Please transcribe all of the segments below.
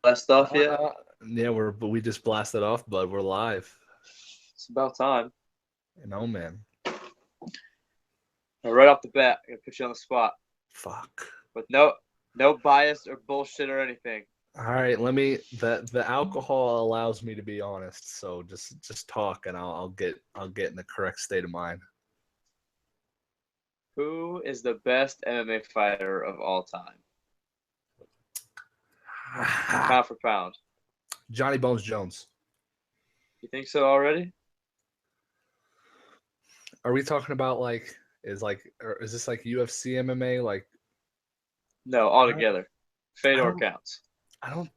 blast off yet? Yeah, we just blasted off, but we're live. It's about time. Man. Now, right off the bat, I'm gonna put you on the spot Fuck. with no bias or bullshit or anything. All right, the alcohol allows me to be honest, so just talk and I'll get in the correct state of mind. Who is the best MMA fighter of all time? Pound for pound. Johnny Bones Jones. You think so already? Are we talking about is this like UFC MMA like? No, altogether. Fedor counts. I don't.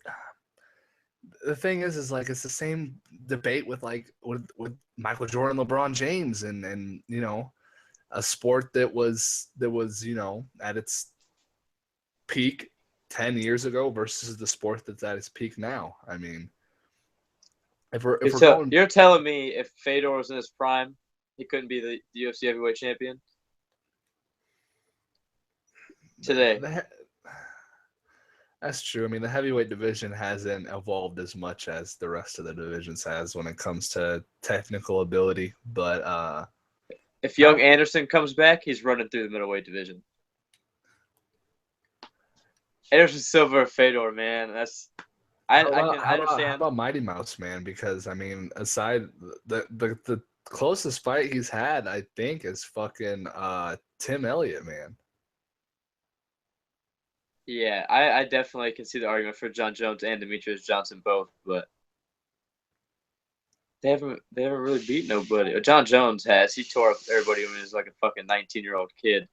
The thing is like it's the same debate with with Michael Jordan, LeBron James, and a sport that was at its peak 10 years ago versus the sport that's at its peak now. I mean, you're telling me if Fedor was in his prime, he couldn't be the UFC heavyweight champion today. That's true. I mean, the heavyweight division hasn't evolved as much as the rest of the divisions has when it comes to technical ability. But if young Anderson comes back, he's running through the middleweight division. Anderson Silva or Fedor, man. I understand. How about Mighty Mouse, man? Because I mean, aside the closest fight he's had, I think, is fucking Tim Elliott, man. Yeah, I definitely can see the argument for John Jones and Demetrius Johnson both, but they haven't really beat nobody. John Jones has. He tore up everybody when he was like a fucking 19-year-old kid,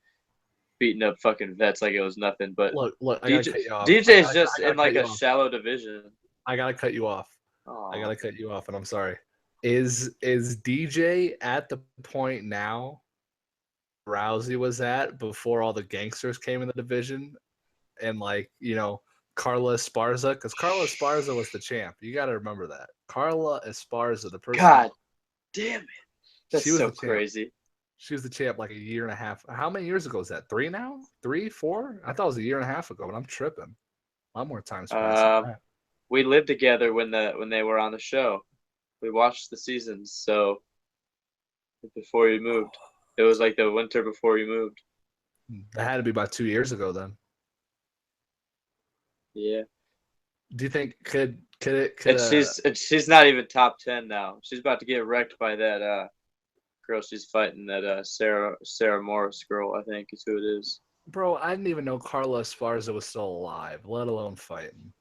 beating up fucking vets like it was nothing. But look, I gotta cut you off. DJ's just in like a shallow division. I gotta cut you off. Aww. I gotta cut you off, and I'm sorry. Is DJ at the point now Rousey was at before all the gangsters came in the division? And Carla Esparza, because Carla Esparza was the champ. You got to remember that. Carla Esparza, the person. God damn it. That's so crazy. She was the champ like a year and a half. How many years ago is that? 3 now? 3, 4? I thought it was a year and a half ago, but I'm tripping. A lot more times passed. We lived together when they were on the show. We watched the seasons, so before you moved. It was like the winter before you moved. That had to be about 2 years ago then. Yeah. Do you think could it? She's not even top 10 now. She's about to get wrecked by that girl she's fighting. That Sarah Morris girl, I think is who it is. Bro, I didn't even know Carla Esparza was still alive, let alone fighting.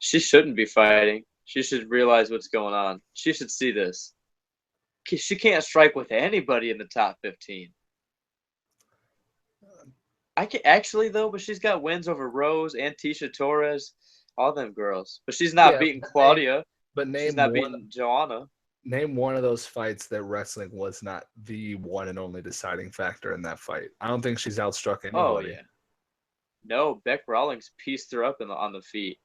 She shouldn't be fighting. She should realize what's going on. She should see this. She can't strike with anybody in the top 15. I can actually though, but she's got wins over Rose and Tisha Torres, all them girls. But she's not beating Claudia. She's not beating Joanna. Name one of those fights that wrestling was not the one and only deciding factor in that fight. I don't think she's outstruck anybody. Oh yeah. No, Beck Rawlings pieced her up on the feet.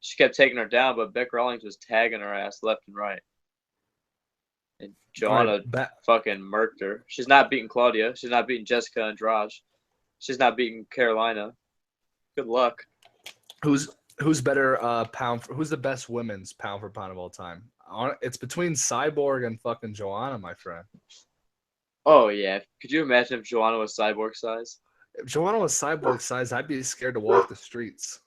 She kept taking her down, but Beck Rawlings was tagging her ass left and right. And Joanna fucking murked her. She's not beating Claudia. She's not beating Jessica Andrade. She's not beating Carolina. Good luck. Who's better who's the best women's pound for pound of all time? It's between Cyborg and fucking Joanna, my friend. Oh yeah. Could you imagine if Joanna was Cyborg size? If Joanna was Cyborg size, I'd be scared to walk the streets.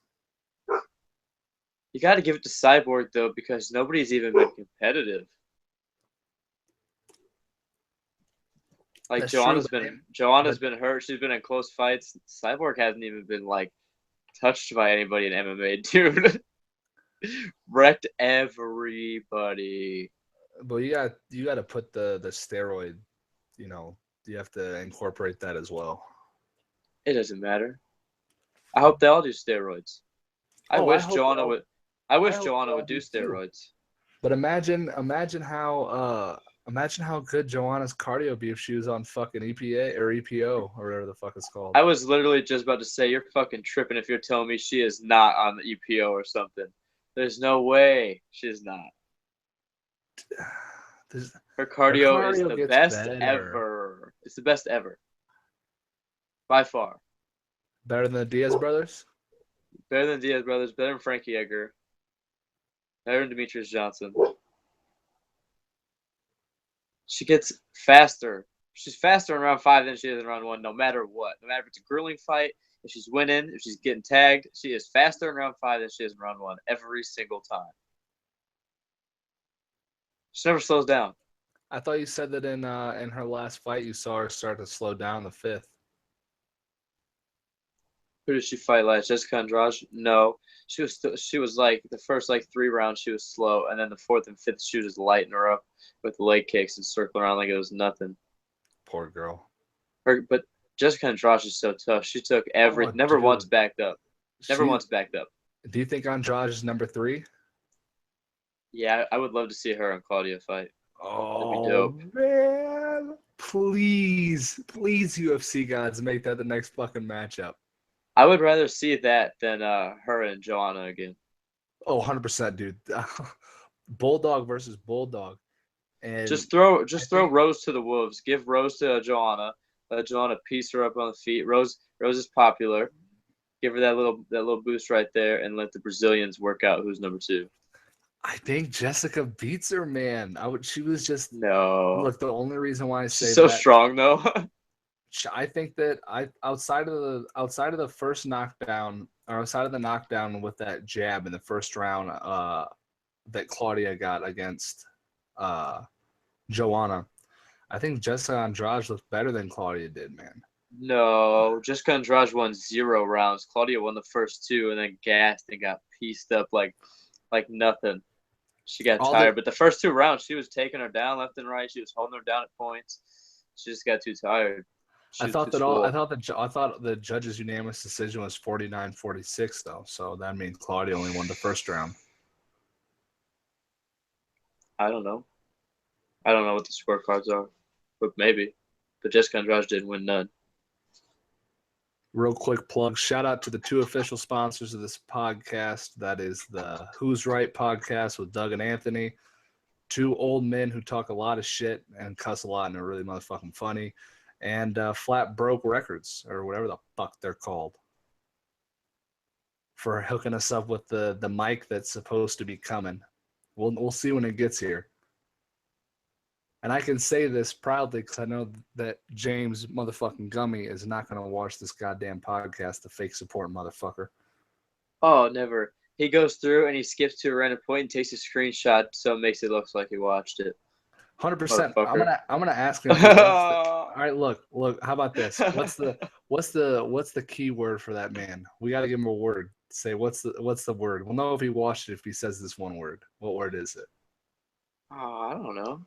You got to give it to Cyborg though, because nobody's even been competitive. Like that's Joanna's been hurt. She's been in close fights. Cyborg hasn't even been like touched by anybody in MMA, dude. Wrecked everybody. But you got to put the steroid. You have to incorporate that as well. It doesn't matter. I hope they all do steroids. I wish Joanna would do steroids. But imagine how good Joanna's cardio would be if she was on fucking EPA or EPO or whatever the fuck it's called. I was literally just about to say, you're fucking tripping if you're telling me she is not on the EPO or something. There's no way she's not. Her cardio is the best ever. It's the best ever. By far. Better than the Diaz brothers? Better than Diaz brothers. Better than Frankie Edgar. Her and Demetrius Johnson. She gets faster. She's faster in round 5 than she is in round 1, no matter what. No matter if it's a grueling fight, if she's winning, if she's getting tagged, she is faster in round 5 than she is in round 1 every single time. She never slows down. I thought you said that in her last fight you saw her start to slow down the 5th. Who did she fight last? Jessica Andrade? No, she was like the first 3 rounds she was slow, and then the 4th and 5th she was just lighting her up with leg kicks and circling around like it was nothing. Poor girl. But Jessica Andrade is so tough. She took never once backed up. Never once backed up. Do you think Andrade is number 3? Yeah, I would love to see her and Claudia fight. Oh, man. Please, UFC gods, make that the next fucking matchup. I would rather see that than her and Joanna again. Oh, 100%, dude. Bulldog versus Bulldog. And just throw Rose to the wolves. Give Rose to Joanna. Let Joanna piece her up on the feet. Rose is popular. Give her that little boost right there, and let the Brazilians work out who's number 2. I think Jessica beats her, man. She was just no. Look, the only reason why I say she's so strong though. I think that outside of the first knockdown, or outside of the knockdown with that jab in the first round, that Claudia got against Joanna, I think Jessica Andrade looked better than Claudia did, man. No, Jessica Andrade won 0 rounds. Claudia won the first 2 and then gassed and got pieced up like nothing. She got tired, but the first 2 rounds she was taking her down left and right. She was holding her down at points. She just got too tired. I thought the judge's unanimous decision was 49-46 though, so that means Claudia only won the first round. I don't know what the scorecards are, but maybe. But Jessica Andrade didn't win none. Real quick plug. Shout out to the 2 official sponsors of this podcast. That is the Who's Right podcast with Doug and Anthony. 2 old men who talk a lot of shit and cuss a lot and are really motherfucking funny. And Flat Broke Records, or whatever the fuck they're called, for hooking us up with the mic that's supposed to be coming. We'll see when it gets here. And I can say this proudly because I know that James motherfucking Gummy is not going to watch this goddamn podcast, the fake support motherfucker. Oh, never. He goes through and he skips to a random point and takes a screenshot so it makes it look like he watched it. 100%. I'm gonna ask him. All right, look. How about this? What's the key word for that man? We got to give him a word. Say what's the word? We'll know if he watched it if he says this one word. What word is it? Oh, I don't know.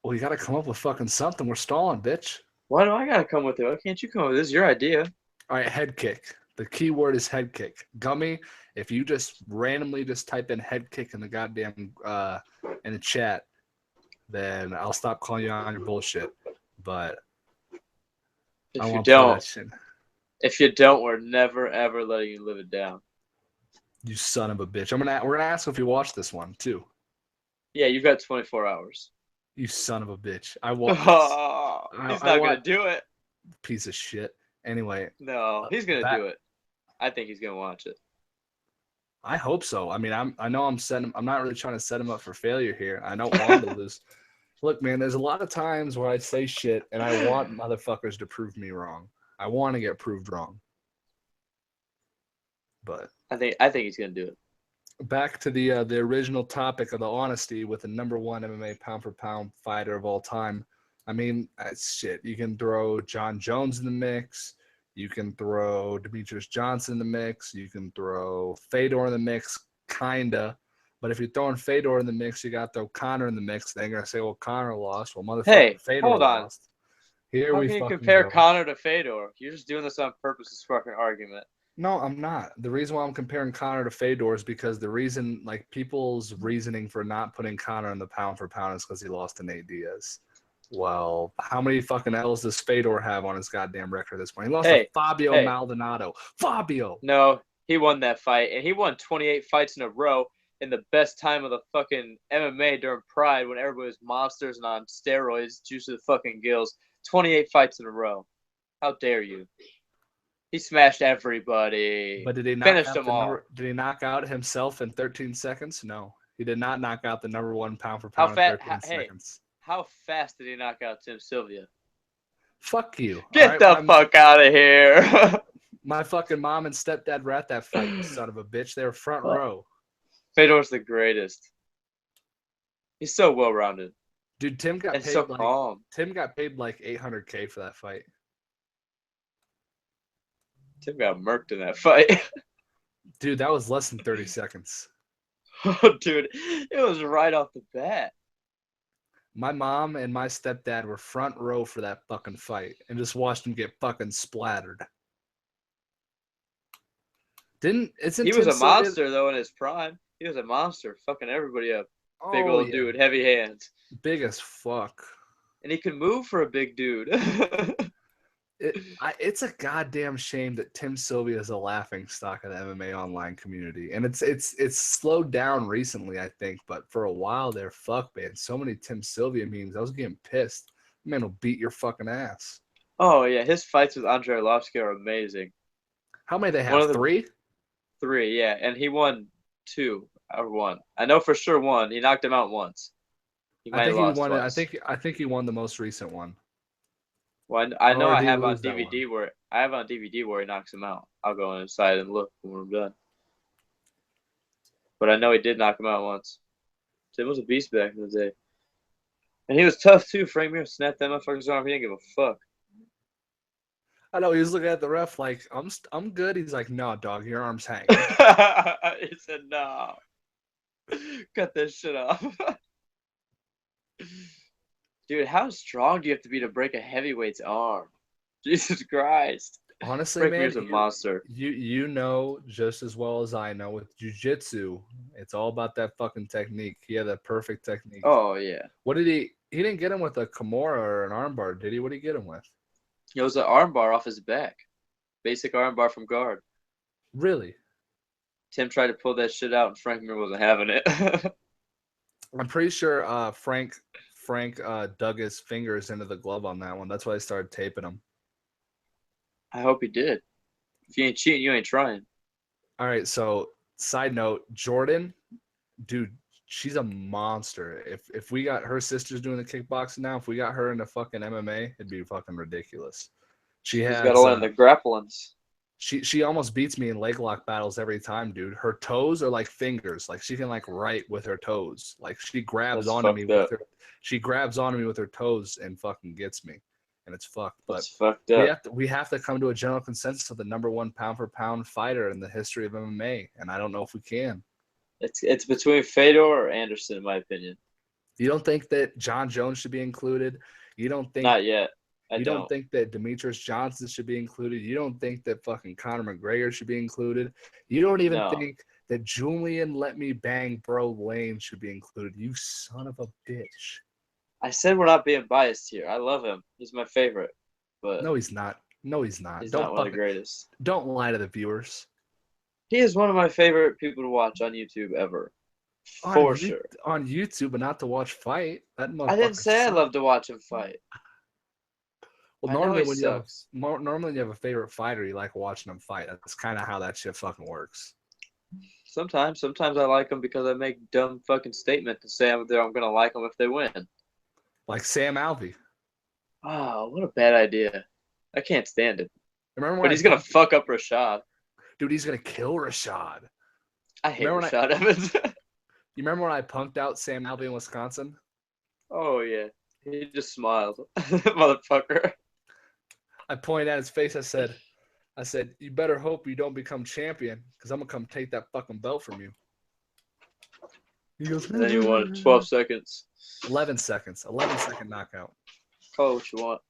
Well, you got to come up with fucking something. We're stalling, bitch. Why do I got to come with it? Why can't you come with it? This is your idea. All right, head kick. The key word is head kick. Gummy, if you just randomly just type in head kick in the goddamn in the chat, then I'll stop calling you on your bullshit. But if you don't, we're never ever letting you live it down. You son of a bitch. We're gonna ask him if you watched this one too. Yeah, you've got 24 hours. You son of a bitch. I watched. He's not gonna do it. Piece of shit. Anyway. No, he's gonna do it. I think he's gonna watch it. I hope so. I mean, I'm not really trying to set him up for failure here. I don't want him to lose. Look, man, there's a lot of times where I say shit and I want motherfuckers to prove me wrong. I want to get proved wrong. But I think he's gonna do it. Back to the original topic of the honesty with the number 1 MMA pound for pound fighter of all time. I mean, shit. You can throw John Jones in the mix. You can throw Demetrius Johnson in the mix. You can throw Fedor in the mix, kinda. But if you're throwing Fedor in the mix, you got to throw Conor in the mix. They're gonna say, "Well, Conor lost." Well, motherfucker, Fedor hold on. lost. Here How we can you fucking compare go. Conor to Fedor? You're just doing this on purpose. This fucking argument. No, I'm not. The reason why I'm comparing Conor to Fedor is because the reason, people's reasoning for not putting Conor in the pound for pound is because he lost to Nate Diaz. Well, how many fucking L's does Fedor have on his goddamn record at this point? He lost to Fabio Maldonado. Fabio! No, he won that fight, and he won 28 fights in a row in the best time of the fucking MMA during Pride when everybody was monsters and on steroids, juice to the fucking gills. 28 fights in a row. How dare you? He He smashed everybody. But did he knock Finished out them all. Did he knock out himself in 13 seconds? No, he did not knock out the #1 pound for How pound in fast? 13 Hey, seconds. how fast did he knock out Tim Sylvia? Fuck you. Get the fuck out of here. My fucking mom and stepdad were at that fight, you son of a bitch. They were front row. Fedor's the greatest. He's so well rounded. Dude, Tim got paid so like calm. Tim got paid like $800K for that fight. Tim got murked in that fight. Dude, that was less than 30 seconds. Oh, dude, it was right off the bat. My mom and my stepdad were front row for that fucking fight and just watched him get fucking splattered. He was a monster though in his prime. He was a monster, fucking everybody up. Big old dude, heavy hands. Big as fuck. And he could move for a big dude. It's a goddamn shame that Tim Sylvia is a laughing stock of the MMA online community, and it's slowed down recently, I think. But for a while there, fuck man, so many Tim Sylvia memes. I was getting pissed. Man will beat your fucking ass. Oh yeah, his fights with Andrei Arlovski are amazing. How many they have? Three? Three, yeah, and he won 2 or 1. I know for sure 1. He knocked him out once. I think he won. Twice. I think he won the most recent one. Well, I know I have on DVD where he knocks him out. I'll go inside and look when I'm done. But I know he did knock him out once. Tim was a beast back in the day, and he was tough too. Frank Mir snapped that motherfucker's arm. He didn't give a fuck. I know he was looking at the ref like, I'm good. He's like, no, dog, your arm's hanging. He said, no, cut this shit off. Dude, how strong do you have to be to break a heavyweight's arm? Jesus Christ. Honestly, man, Mir's a monster. You know just as well as I know with jiu-jitsu, it's all about that fucking technique. He had that perfect technique. Oh, yeah. What did he didn't get him with a Kimura or an armbar, did he? What did he get him with? It was an armbar off his back. Basic armbar from guard. Really? Tim tried to pull that shit out, and Frank Mir wasn't having it. I'm pretty sure Frank dug his fingers into the glove on that one. That's why I started taping him. I hope he did. If you ain't cheating, you ain't trying. All right, so side note, Jordan, dude, she's a monster. If we got her sisters doing the kickboxing now, if we got her into fucking MMA, it'd be fucking ridiculous. She's got to learn the grapplings. She almost beats me in leg lock battles every time, dude. Her toes are like fingers. Like she can like write with her toes. Like she grabs onto me with her toes and fucking gets me. And it's fucked. But it's fucked up. We have to come to a general consensus of the #1 pound for pound fighter in the history of MMA. And I don't know if we can. It's between Fedor or Anderson, in my opinion. You don't think that John Jones should be included? You don't think not yet. You don't think that Demetrius Johnson should be included? You don't think that fucking Conor McGregor should be included? You don't even think that Julian Let Me Bang Bro Lane should be included? You son of a bitch. I said we're not being biased here. I love him. He's my favorite. But no, he's not. No, he's not. He's not one of the greatest. Don't lie to the viewers. He is one of my favorite people to watch on YouTube ever. For sure. On YouTube, but not to watch fight. I didn't say I love to watch him fight. Well, normally when you have a favorite fighter, you like watching them fight. That's kind of how that shit fucking works. Sometimes I like them because I make dumb fucking statements to say I'm gonna like them if they win. Like Sam Alvey. Oh, what a bad idea! I can't stand it. But he's gonna fuck up Rashad. Dude, he's gonna kill Rashad. I hate Rashad Evans. You remember when I punked out Sam Alvey in Wisconsin? Oh yeah, he just smiled, motherfucker. I pointed at his face. I said, you better hope you don't become champion, because I'm gonna come take that fucking belt from you. He goes, and then you won 12 seconds. 11 seconds. 11-second knockout. Call what you want.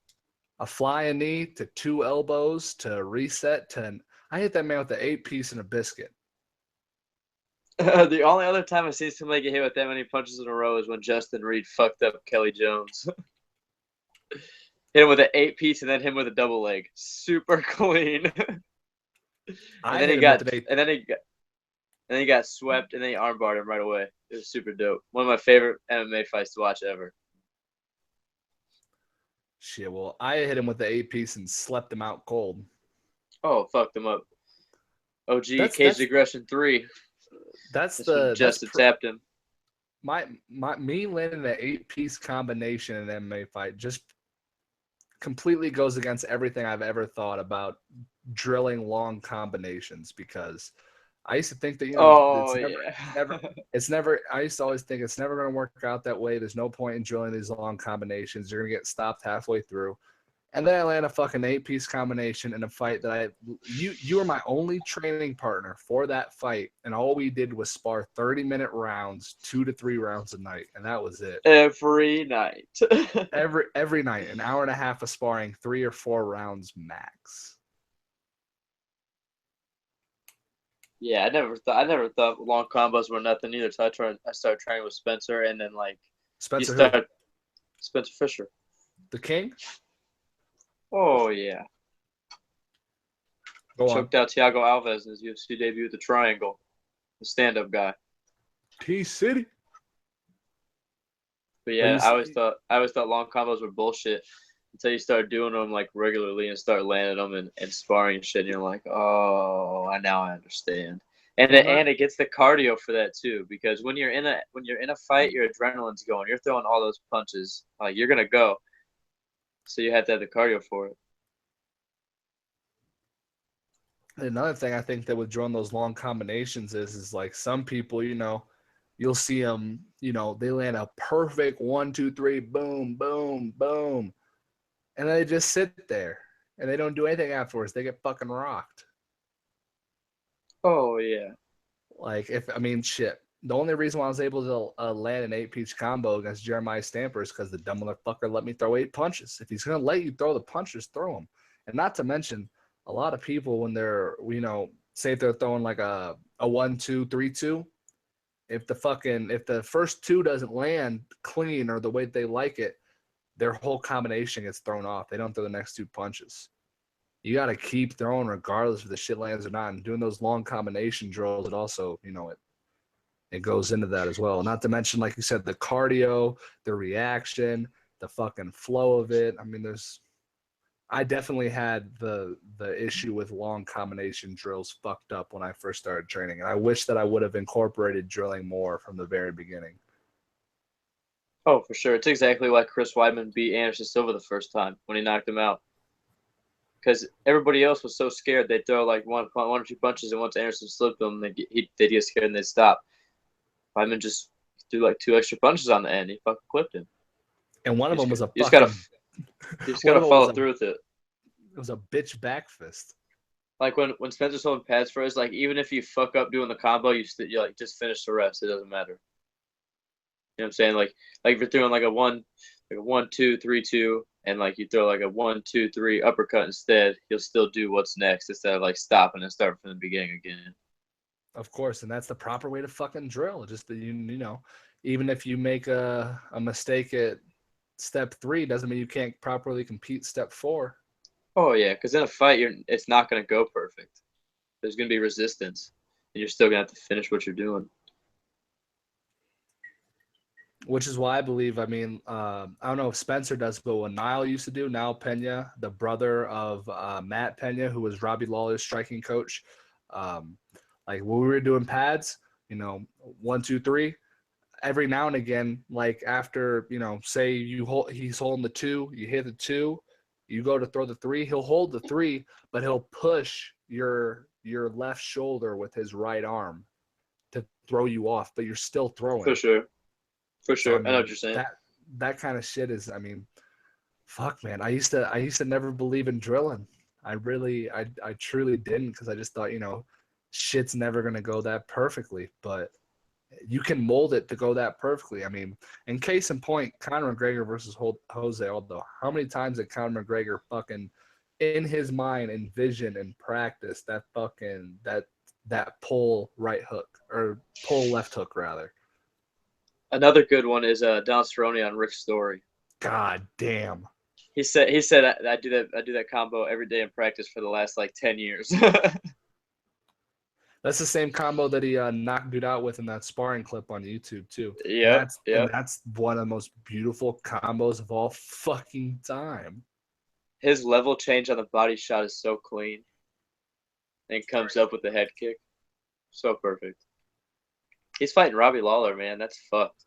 A flying knee to 2 elbows to reset to. I hit that man with the 8-piece and a biscuit. The only other time I see somebody get hit with that many punches in a row is when Justin Reed fucked up Kelly Jones. Hit him with an 8-piece and then him with a double leg. Super clean. and then he got swept and then he armbarred him right away. It was super dope. One of my favorite MMA fights to watch ever. Shit, well, I hit him with the 8-piece and slept him out cold. Oh, fucked him up. OG Cage Aggression 3. That's tapped him. Me landing an 8-piece combination in an MMA fight just completely goes against everything I've ever thought about drilling long combinations, because I used to think that, it's never. I used to always think it's never going to work out that way. There's no point in drilling these long combinations. You're going to get stopped halfway through. And then I land a fucking 8-piece combination in a fight that you were my only training partner for that fight, and all we did was spar 30-minute rounds, 2 to 3 rounds a night, and that was it. Every night. every night, an hour and a half of sparring, 3 or 4 rounds max. Yeah, I never thought long combos were nothing either. So I started training with Spencer, and then Spencer Fisher, the King. Oh yeah. Choked out Thiago Alves in his UFC debut with the triangle. The stand-up guy. T-City. But yeah, I always thought long combos were bullshit until you start doing them like regularly and start landing them and sparring and shit. And you're like, oh, now I understand. And it gets the cardio for that too, because when you're in a fight, your adrenaline's going. You're throwing all those punches. Like, you're gonna go. So you have to have the cardio for it. Another thing I think that with drawing those long combinations is like some people, you'll see them, they land a perfect 1, 2, 3, boom, boom, boom. And they just sit there and they don't do anything afterwards. They get fucking rocked. Oh, yeah. Like, shit. The only reason why I was able to land an 8-piece combo against Jeremiah Stamper is because the dumb motherfucker let me throw 8 punches. If he's going to let you throw the punches, throw them. And not to mention, a lot of people, when they're, say if they're throwing like a 1, 2, 3, 2, if the first 2 doesn't land clean or the way they like it, their whole combination gets thrown off. They don't throw the next 2 punches. You got to keep throwing regardless if the shit lands or not. And doing those long combination drills, it also, it goes into that as well. Not to mention, like you said, the cardio, the reaction, the fucking flow of it. I definitely had the issue with long combination drills fucked up when I first started training. And I wish that I would have incorporated drilling more from the very beginning. Oh, for sure. It's exactly like Chris Weidman beat Anderson Silva the first time when he knocked him out. Because everybody else was so scared they'd throw like one or 2 punches, and once Anderson slipped them, they'd get scared and they'd stop. Weidman just threw like 2 extra punches on the end. He fucking clipped him. And one of them was a you just gotta follow through with it. It was a bitch back fist. Like when Spencer's holding pads for us, like even if you fuck up doing the combo, you like just finish the rest. It doesn't matter. You know what I'm saying? Like if you're throwing like a 1, 2, 3, 2, and like you throw like a 1, 2, 3 uppercut instead, you'll still do what's next instead of like stopping and starting from the beginning again. Of course, and that's the proper way to fucking drill. Just that even if you make a mistake at step 3, doesn't mean you can't properly compete step 4. Oh yeah, because in a fight, it's not gonna go perfect. There's gonna be resistance, and you're still gonna have to finish what you're doing. Which is why I believe, I don't know if Spencer does, but what Niall used to do, Niall Pena, the brother of Matt Pena, who was Robbie Lawler's striking coach, like when we were doing pads, 1, 2, 3, every now and again, like after, say he's holding the 2, you hit the 2, you go to throw the 3, he'll hold the 3, but he'll push your left shoulder with his right arm to throw you off, but you're still throwing. For sure. I know what you're saying. That kind of shit is, fuck, man. I used to never believe in drilling. I truly didn't, because I just thought, shit's never gonna go that perfectly. But you can mold it to go that perfectly. In case in point, Conor McGregor versus Jose Aldo. How many times did Conor McGregor fucking in his mind envision and practice that fucking that pull right hook, or pull left hook rather? Another good one is Don Cerrone on Rick Story. God damn. He said I do that combo every day in practice for the last like 10 years. That's the same combo that he knocked dude out with in that sparring clip on YouTube too. Yeah, and that's one of the most beautiful combos of all fucking time. His level change on the body shot is so clean. and comes up with the head kick. So perfect. He's fighting Robbie Lawler, man. That's fucked.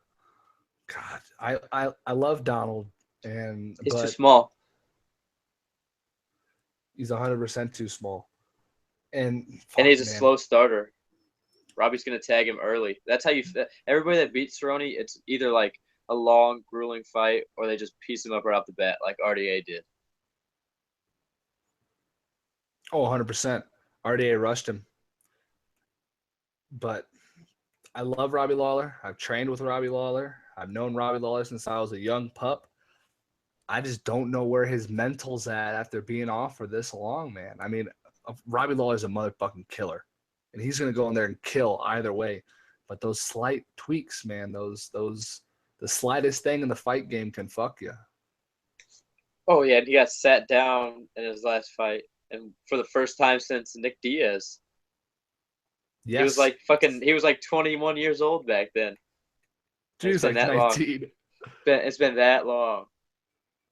God, I love Donald, and he's too small. He's 100% too small, and he's a slow starter. Robbie's gonna tag him early. That's how you. Everybody that beats Cerrone, it's either like a long, grueling fight, or they just piece him up right off the bat, like RDA did. Oh, 100%. RDA rushed him, but I love Robbie Lawler. I've trained with Robbie Lawler. I've known Robbie Lawler since I was a young pup. I just don't know where his mental's at after being off for this long, man. I mean, Robbie Lawler's a motherfucking killer, and he's gonna go in there and kill either way. But those slight tweaks, man, the slightest thing in the fight game can fuck you. Oh yeah, he got sat down in his last fight, and for the first time since Nick Diaz. Yes. He was like 21 years old back then. Dude, he's like 19. It's been that long.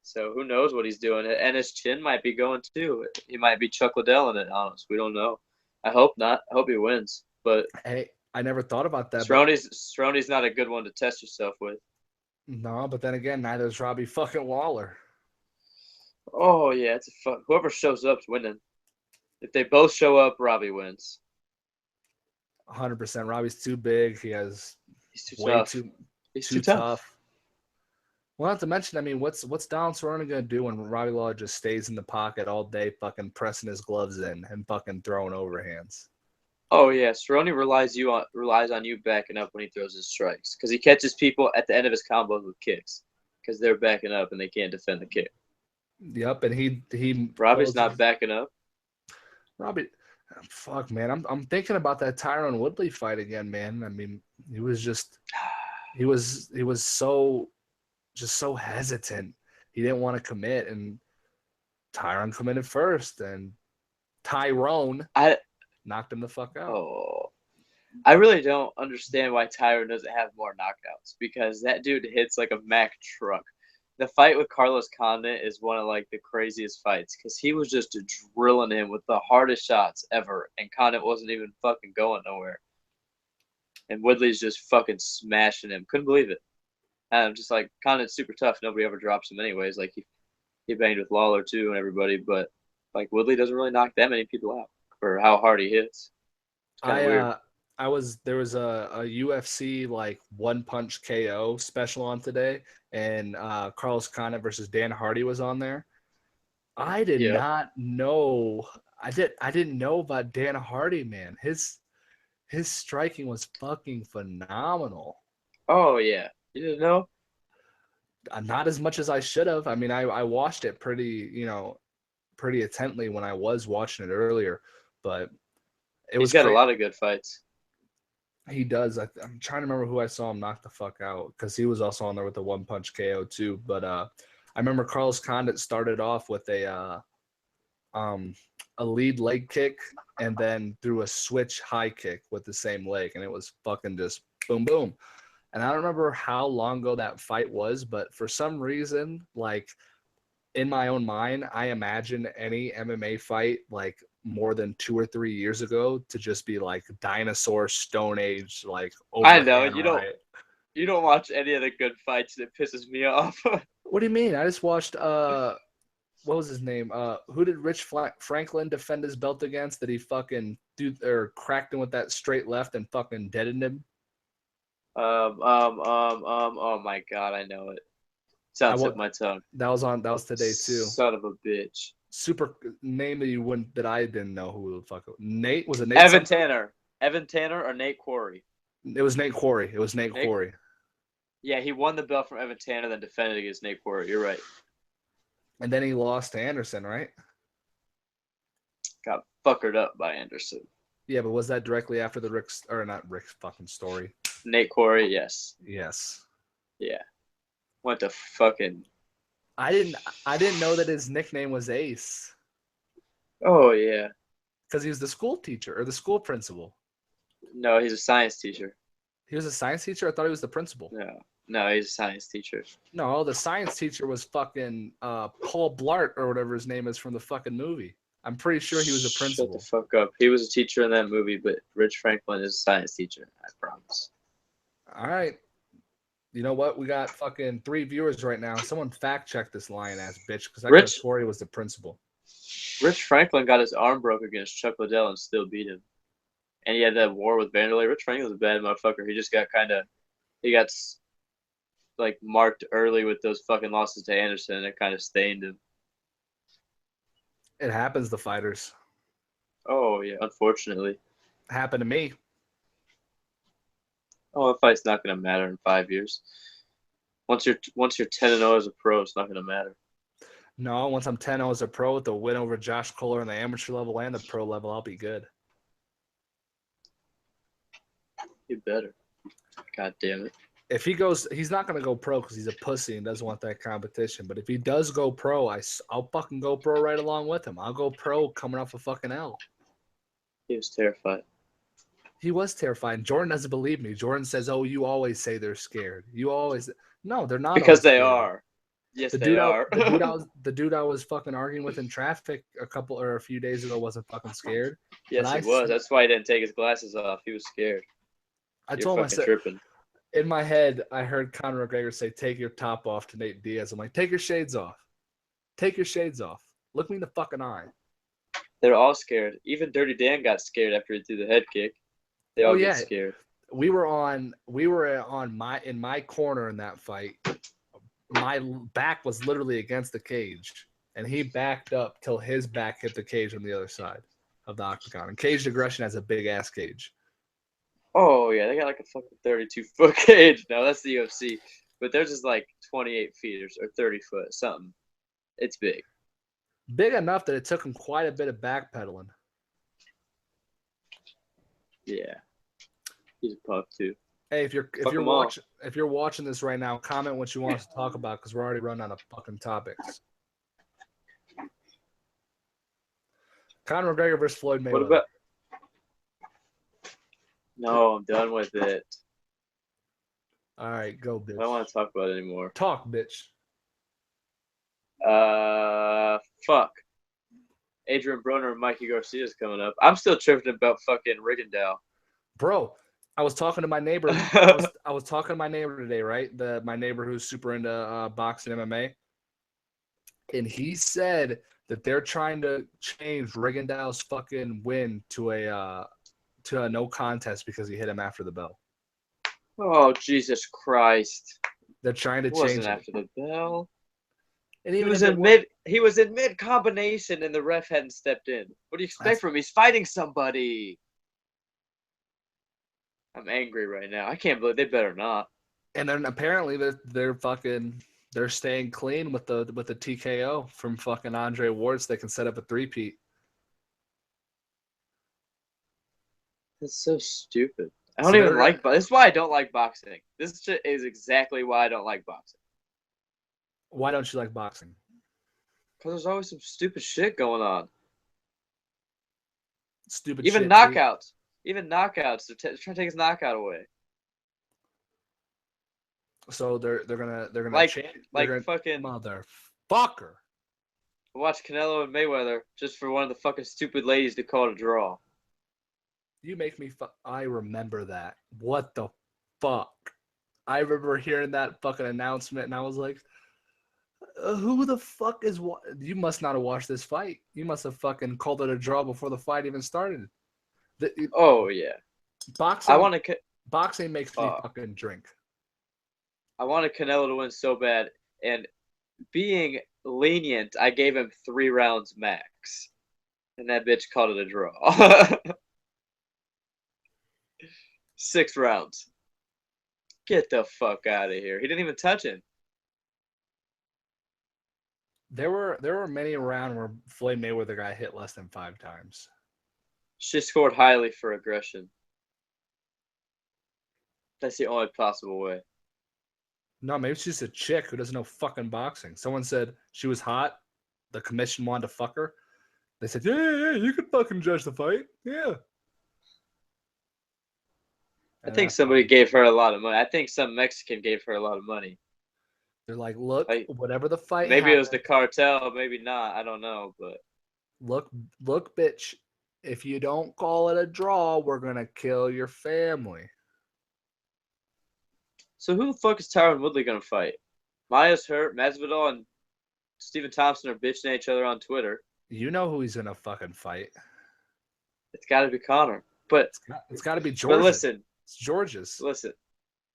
So who knows what he's doing. And his chin might be going too. He might be Chuck Liddell in it, honest. We don't know. I hope not. I hope he wins. But hey, I never thought about that. Cerrone's not a good one to test yourself with. No, but then again, neither is Robbie fucking Lawler. Oh yeah, it's a fun. Whoever shows up's winning. If they both show up, Robbie wins. 100%. Robbie's too big. He's too tough. He's too tough. Well, not to mention, I mean, what's Donald Cerrone gonna do when Robbie Lawler just stays in the pocket all day, fucking pressing his gloves in and fucking throwing overhands? Oh yeah, Cerrone relies on you backing up when he throws his strikes, because he catches people at the end of his combos with kicks, because they're backing up and they can't defend the kick. Yep, and he Robbie's not backing up. Robbie, fuck, man, I'm thinking about that Tyron Woodley fight again, man. I mean, he was so hesitant. He didn't want to commit, and Tyron committed first, and Tyrone knocked him the fuck out. Oh, I really don't understand why Tyron doesn't have more knockouts, because that dude hits like a Mack truck. The fight with Carlos Condit is one of like the craziest fights, because he was just drilling him with the hardest shots ever, and Condit wasn't even fucking going nowhere. And Woodley's just fucking smashing him. Couldn't believe it. And I'm just like, Condit's super tough. Nobody ever drops him anyways. Like he banged with Lawler too and everybody, but like Woodley doesn't really knock that many people out for how hard he hits. It's kind of weird. There was a UFC like one punch KO special on today, and Carlos Condit versus Dan Hardy was on there. I did not know. I didn't know about Dan Hardy, man. His striking was fucking phenomenal. Oh yeah, you didn't know? Not as much as I should have. I mean, I watched it pretty intently when I was watching it earlier, but he's got a lot of good fights. He does. I'm trying to remember who I saw him knock the fuck out, because he was also on there with the one punch KO too. But I remember Carlos Condit started off with a lead leg kick and then threw a switch high kick with the same leg, and it was fucking just boom boom. And I don't remember how long ago that fight was, but for some reason, like in my own mind, I imagine any MMA fight like more than 2 or 3 years ago to just be like dinosaur Stone Age, like I know you don't watch any of the good fights. That pisses me off. What do you mean? I just watched what was his name? Who did Rich Franklin defend his belt against? That he fucking cracked him with that straight left and fucking deadened him? Oh my god, I know it. Sounds like my tongue. That was today too. Son of a bitch. Super name that I didn't know who the fuck. Nate, was it Nate? Evan Tanner or Nate Quarry? It was Nate Quarry. Quarry. Yeah, he won the belt from Evan Tanner, then defended against Nate Quarry. You're right. And then he lost to Anderson, right? Got fuckered up by Anderson. Yeah, but was that directly after the Rick's fucking story? Nate Quarry, yes. Yes. Yeah. What the fucking... I didn't know that his nickname was Ace. Oh, yeah. Because he was the school teacher or the school principal. No, he's a science teacher. He was a science teacher? I thought he was the principal. No, he's a science teacher. No, the science teacher was fucking Paul Blart or whatever his name is from the fucking movie. I'm pretty sure he was a principal. Shut the fuck up. He was a teacher in that movie, but Rich Franklin is a science teacher. I promise. All right. You know what? We got fucking 3 viewers right now. Someone fact check this lying ass bitch because I could have swore he was the principal. Rich Franklin got his arm broke against Chuck Liddell and still beat him. And he had that war with Vanderlei. Rich Franklin's a bad motherfucker. He just got like marked early with those fucking losses to Anderson, and it kind of stained him. It happens to fighters. Oh yeah, unfortunately. It happened to me. Oh, a fight's not gonna matter in 5 years. Once you're 10-0 as a pro, it's not gonna matter. No, once I'm 10-0 as a pro with the win over Josh Kohler in the amateur level and the pro level, I'll be good. You better. God damn it. If he goes, he's not going to go pro because he's a pussy and doesn't want that competition. But if he does go pro, I'll fucking go pro right along with him. I'll go pro coming off a fucking L. He was terrified. He was terrified. Jordan doesn't believe me. Jordan says, "Oh, you always say they're scared. You always." No, they're not. Because they are. Yes, they are. The dude I was fucking arguing with in traffic a few days ago wasn't fucking scared. Yes, he was. That's why he didn't take his glasses off. He was scared. I told him, I said, tripping. In my head, I heard Conor McGregor say, "Take your top off" to Nate Diaz. I'm like, "Take your shades off. Take your shades off. Look me in the fucking eye." They're all scared. Even Dirty Dan got scared after he threw the head kick. They all get scared. We were in my corner in that fight. My back was literally against the cage, and he backed up till his back hit the cage on the other side of the octagon. And Caged Aggression has a big ass cage. Oh yeah, they got like a fucking 32-foot cage now. That's the UFC, but theirs is like 28 feet or 30 foot, something. It's big. Big enough that it took him quite a bit of backpedaling. Yeah, he's a pup too. Hey, if you're watching this right now, comment what you want us to talk about because we're already running out of fucking topics. Conor McGregor versus Floyd Mayweather. What about? No, I'm done with it. All right, go, bitch. I don't want to talk about it anymore. Talk, bitch. Fuck. Adrian Broner and Mikey Garcia's coming up. I'm still tripping about fucking Rigondeaux. Bro, I was talking to my neighbor. I was talking to my neighbor today, right? My neighbor who's super into boxing MMA. And he said that they're trying to change Rigondeaux's fucking win to a no contest because he hit him after the bell. Oh, Jesus Christ. They're trying to change it. After the bell. And he was in mid combination and the ref hadn't stepped in. What do you expect from him? He's fighting somebody. I'm angry right now. I can't believe they better not. And then apparently they're staying clean with the TKO from fucking Andre Ward so they can set up a 3-peat. That's so stupid. I don't even like boxing. This is why I don't like boxing. This is exactly why I don't like boxing. Why don't you like boxing? Because there's always some stupid shit going on. Stupid even shit. Knockouts. Even knockouts. They're trying to take his knockout away. So they're gonna fucking motherfucker. Watch Canelo and Mayweather just for one of the fucking stupid ladies to call it a draw. You make me I remember that. What the fuck? I remember hearing that fucking announcement and I was like, who the fuck is what? You must not have watched this fight. You must have fucking called it a draw before the fight even started. Oh yeah. Boxing makes me fucking drink. I wanted Canelo to win so bad, and being lenient, I gave him 3 rounds max, and that bitch called it a draw. 6 rounds. Get the fuck out of here. He didn't even touch him. There were many around where Floyd Mayweather got hit less than 5 times. She scored highly for aggression. That's the only possible way. No, maybe she's a chick who doesn't know fucking boxing. Someone said she was hot. The commission wanted to fuck her. They said, yeah, you can fucking judge the fight. Yeah. I think somebody gave her a lot of money. I think some Mexican gave her a lot of money. They're like, look, whatever the fight maybe happened, it was the cartel, maybe not. I don't know, but Look, bitch. If you don't call it a draw, we're gonna kill your family. So who the fuck is Tyron Woodley gonna fight? Maya's hurt. Masvidal and Stephen Thompson are bitching at each other on Twitter. You know who he's gonna fucking fight. It's got to be Conor. But it's got to be Georgia. But listen, it's George's. Listen,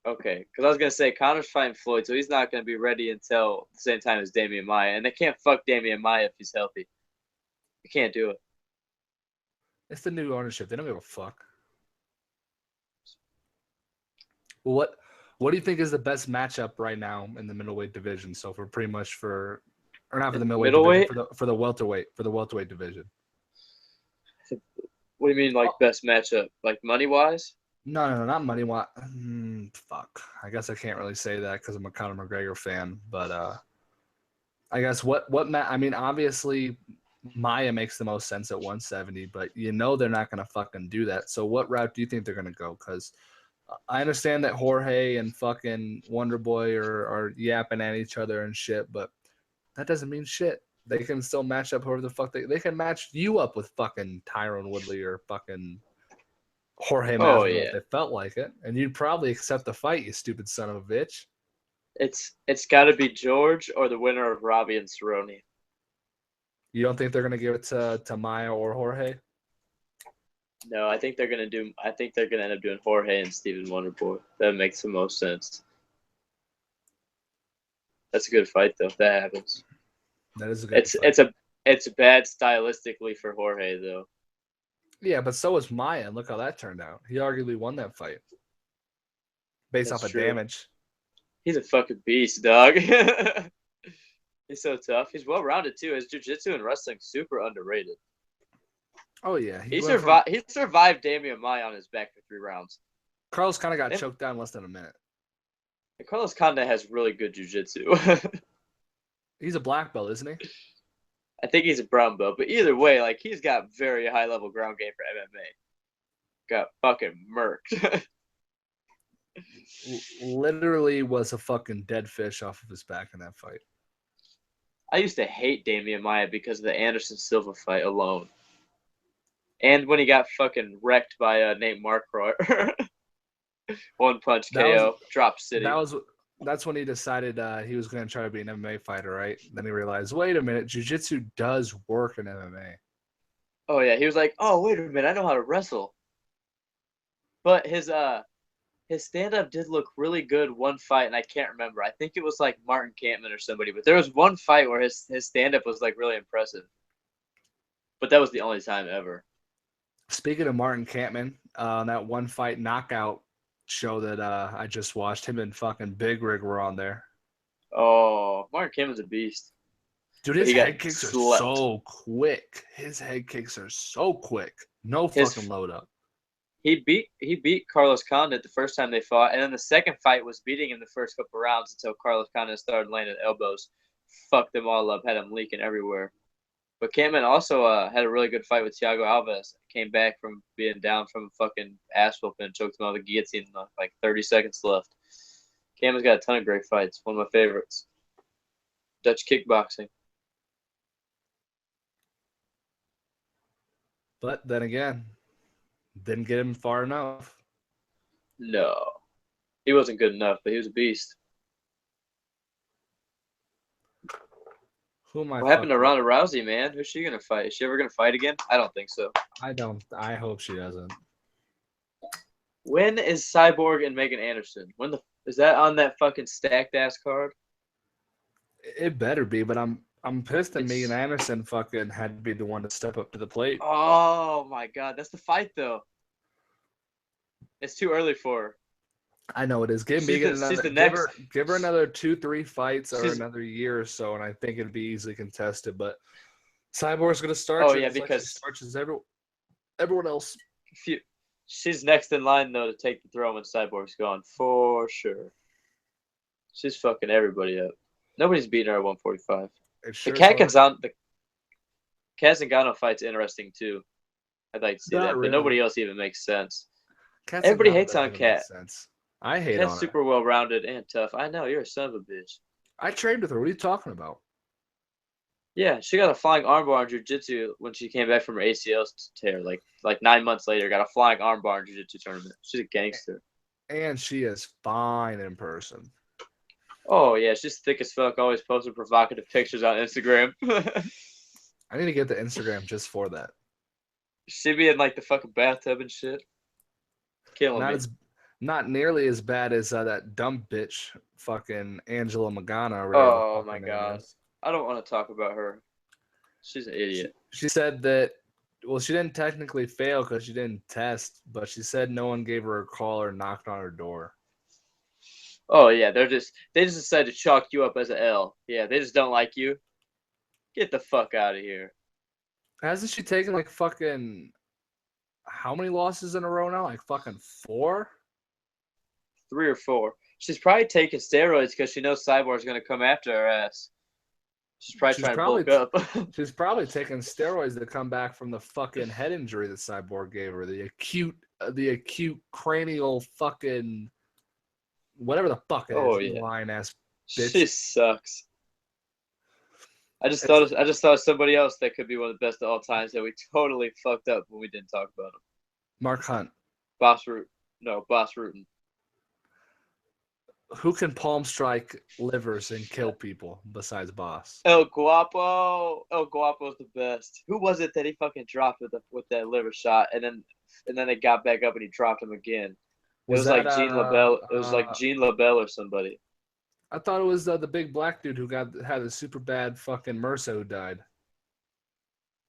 okay, because I was gonna say Conor's fighting Floyd, so he's not gonna be ready until the same time as Damian Maia, and they can't fuck Damian Maia if he's healthy. You can't do it. It's the new ownership. They don't give a fuck. Well, what do you think is the best matchup right now in the middleweight division? So for pretty much for, or not for the middleweight division, for the welterweight division. What do you mean, like best matchup? Like money wise? No, not money wise. Fuck. I guess I can't really say that because I'm a Conor McGregor fan. But I guess I mean, obviously Maia makes the most sense at 170, but you know they're not gonna fucking do that. So what route do you think they're gonna go? Because I understand that Jorge and fucking Wonderboy are yapping at each other and shit, but that doesn't mean shit. They can still match up whoever the fuck they can match you up with fucking Tyron Woodley or fucking Jorge Masvidal if they felt like it. And you'd probably accept the fight, you stupid son of a bitch. It's got to be George or the winner of Robbie and Cerrone. You don't think they're going to give it to Maia or Jorge? No, I think they're going to end up doing Jorge and Stephen Wonderboy. That makes the most sense. That's a good fight, though, if that happens. That is a good fight. It's bad stylistically for Jorge, though. Yeah, but so was Maia, and look how that turned out. He arguably won that fight. Based off of damage. He's a fucking beast, dog. He's so tough. He's well-rounded, too. His jiu-jitsu and wrestling super underrated. Oh, yeah. He survived Damian Maia on his back for 3 rounds. Carlos kind of got choked down in less than a minute. And Carlos kinda has really good jiu-jitsu. He's a black belt, isn't he? I think he's a brown belt, but either way, like he's got very high level ground game for MMA. Got fucking murked. Literally was a fucking dead fish off of his back in that fight. I used to hate Damian Maia because of the Anderson Silva fight alone. And when he got fucking wrecked by Nate Marquardt. One punch KO, drop city. That's when he decided he was going to try to be an MMA fighter, right? Then he realized, wait a minute, jiu-jitsu does work in MMA. Oh, yeah. He was like, oh, wait a minute, I know how to wrestle. But his stand-up did look really good one fight, and I can't remember. I think it was like Martin Kampman or somebody. But there was one fight where his stand-up was like really impressive. But that was the only time ever. Speaking of Martin Kampman, that one fight knockout show that I just watched, him and fucking Big Rig were on there. Oh, Mark Kimmon's a beast. Dude, his head kicks are so quick. His head kicks are so quick. No fucking load up. He beat Carlos Condit the first time they fought, and then the second fight was beating him the first couple rounds until Carlos Condit started landing elbows. Fucked them all up, had him leaking everywhere. But Kampman also had a really good fight with Thiago Alves. Came back from being down from a fucking ass whooping and choked him out with a guillotine like 30 seconds left. Kampman's got a ton of great fights. One of my favorites. Dutch kickboxing. But then again, didn't get him far enough. No. He wasn't good enough, but he was a beast. What happened to Ronda Rousey, man? Who's she gonna fight? Is she ever gonna fight again? I don't think so. I hope she doesn't. When is Cyborg and Megan Anderson? Is that on that fucking stacked ass card? It better be, but I'm pissed that Megan Anderson fucking had to be the one to step up to the plate. Oh my god, that's the fight though. It's too early for her. I know it is. Give her another 2-3 fights or another year or so, and I think it'd be easily contested. But Cyborg's gonna start. Oh yeah, because she starts as everyone else. She's next in line though to take the throne when Cyborg's gone for sure. She's fucking everybody up. Nobody's beating her at 145. The Kat Zingano fight's interesting too. I'd like to see that, but nobody else even makes sense. Everybody hates on Kat. I hate Kat's on her. Super well-rounded and tough. I know, you're a son of a bitch. I trained with her. What are you talking about? Yeah, she got a flying armbar in jiu-jitsu when she came back from her ACL tear. Like 9 months later, got a flying armbar in jiu-jitsu tournament. She's a gangster. And she is fine in person. Oh yeah, she's thick as fuck. Always posting provocative pictures on Instagram. I need to get the Instagram just for that. She be in like the fucking bathtub and shit. Killing me. Not nearly as bad as that dumb bitch, fucking Angela Magana. Or oh my god, I don't want to talk about her. She's an idiot. She said that. Well, she didn't technically fail because she didn't test, but she said no one gave her a call or knocked on her door. Oh yeah, they just decided to chalk you up as an L. Yeah, they just don't like you. Get the fuck out of here. Hasn't she taken like fucking how many losses in a row now? Like fucking 4? 3 or 4. She's probably taking steroids because she knows Cyborg's gonna come after her ass. She's trying to bulk up. She's probably taking steroids to come back from the fucking head injury that Cyborg gave her. The acute cranial fucking whatever the fuck it is. Yeah. Lying ass bitch. She sucks. I just thought of somebody else that could be one of the best of all times that we totally fucked up when we didn't talk about him. Mark Hunt. Boss Rutten. Who can palm strike livers and kill people besides Boss? El Guapo. El Guapo's the best. Who was it that he fucking dropped with that liver shot, and then they got back up and he dropped him again? It was like Gene LaBelle. It was like Gene LaBelle or somebody. I thought it was the big black dude who had a super bad fucking MRSA who died.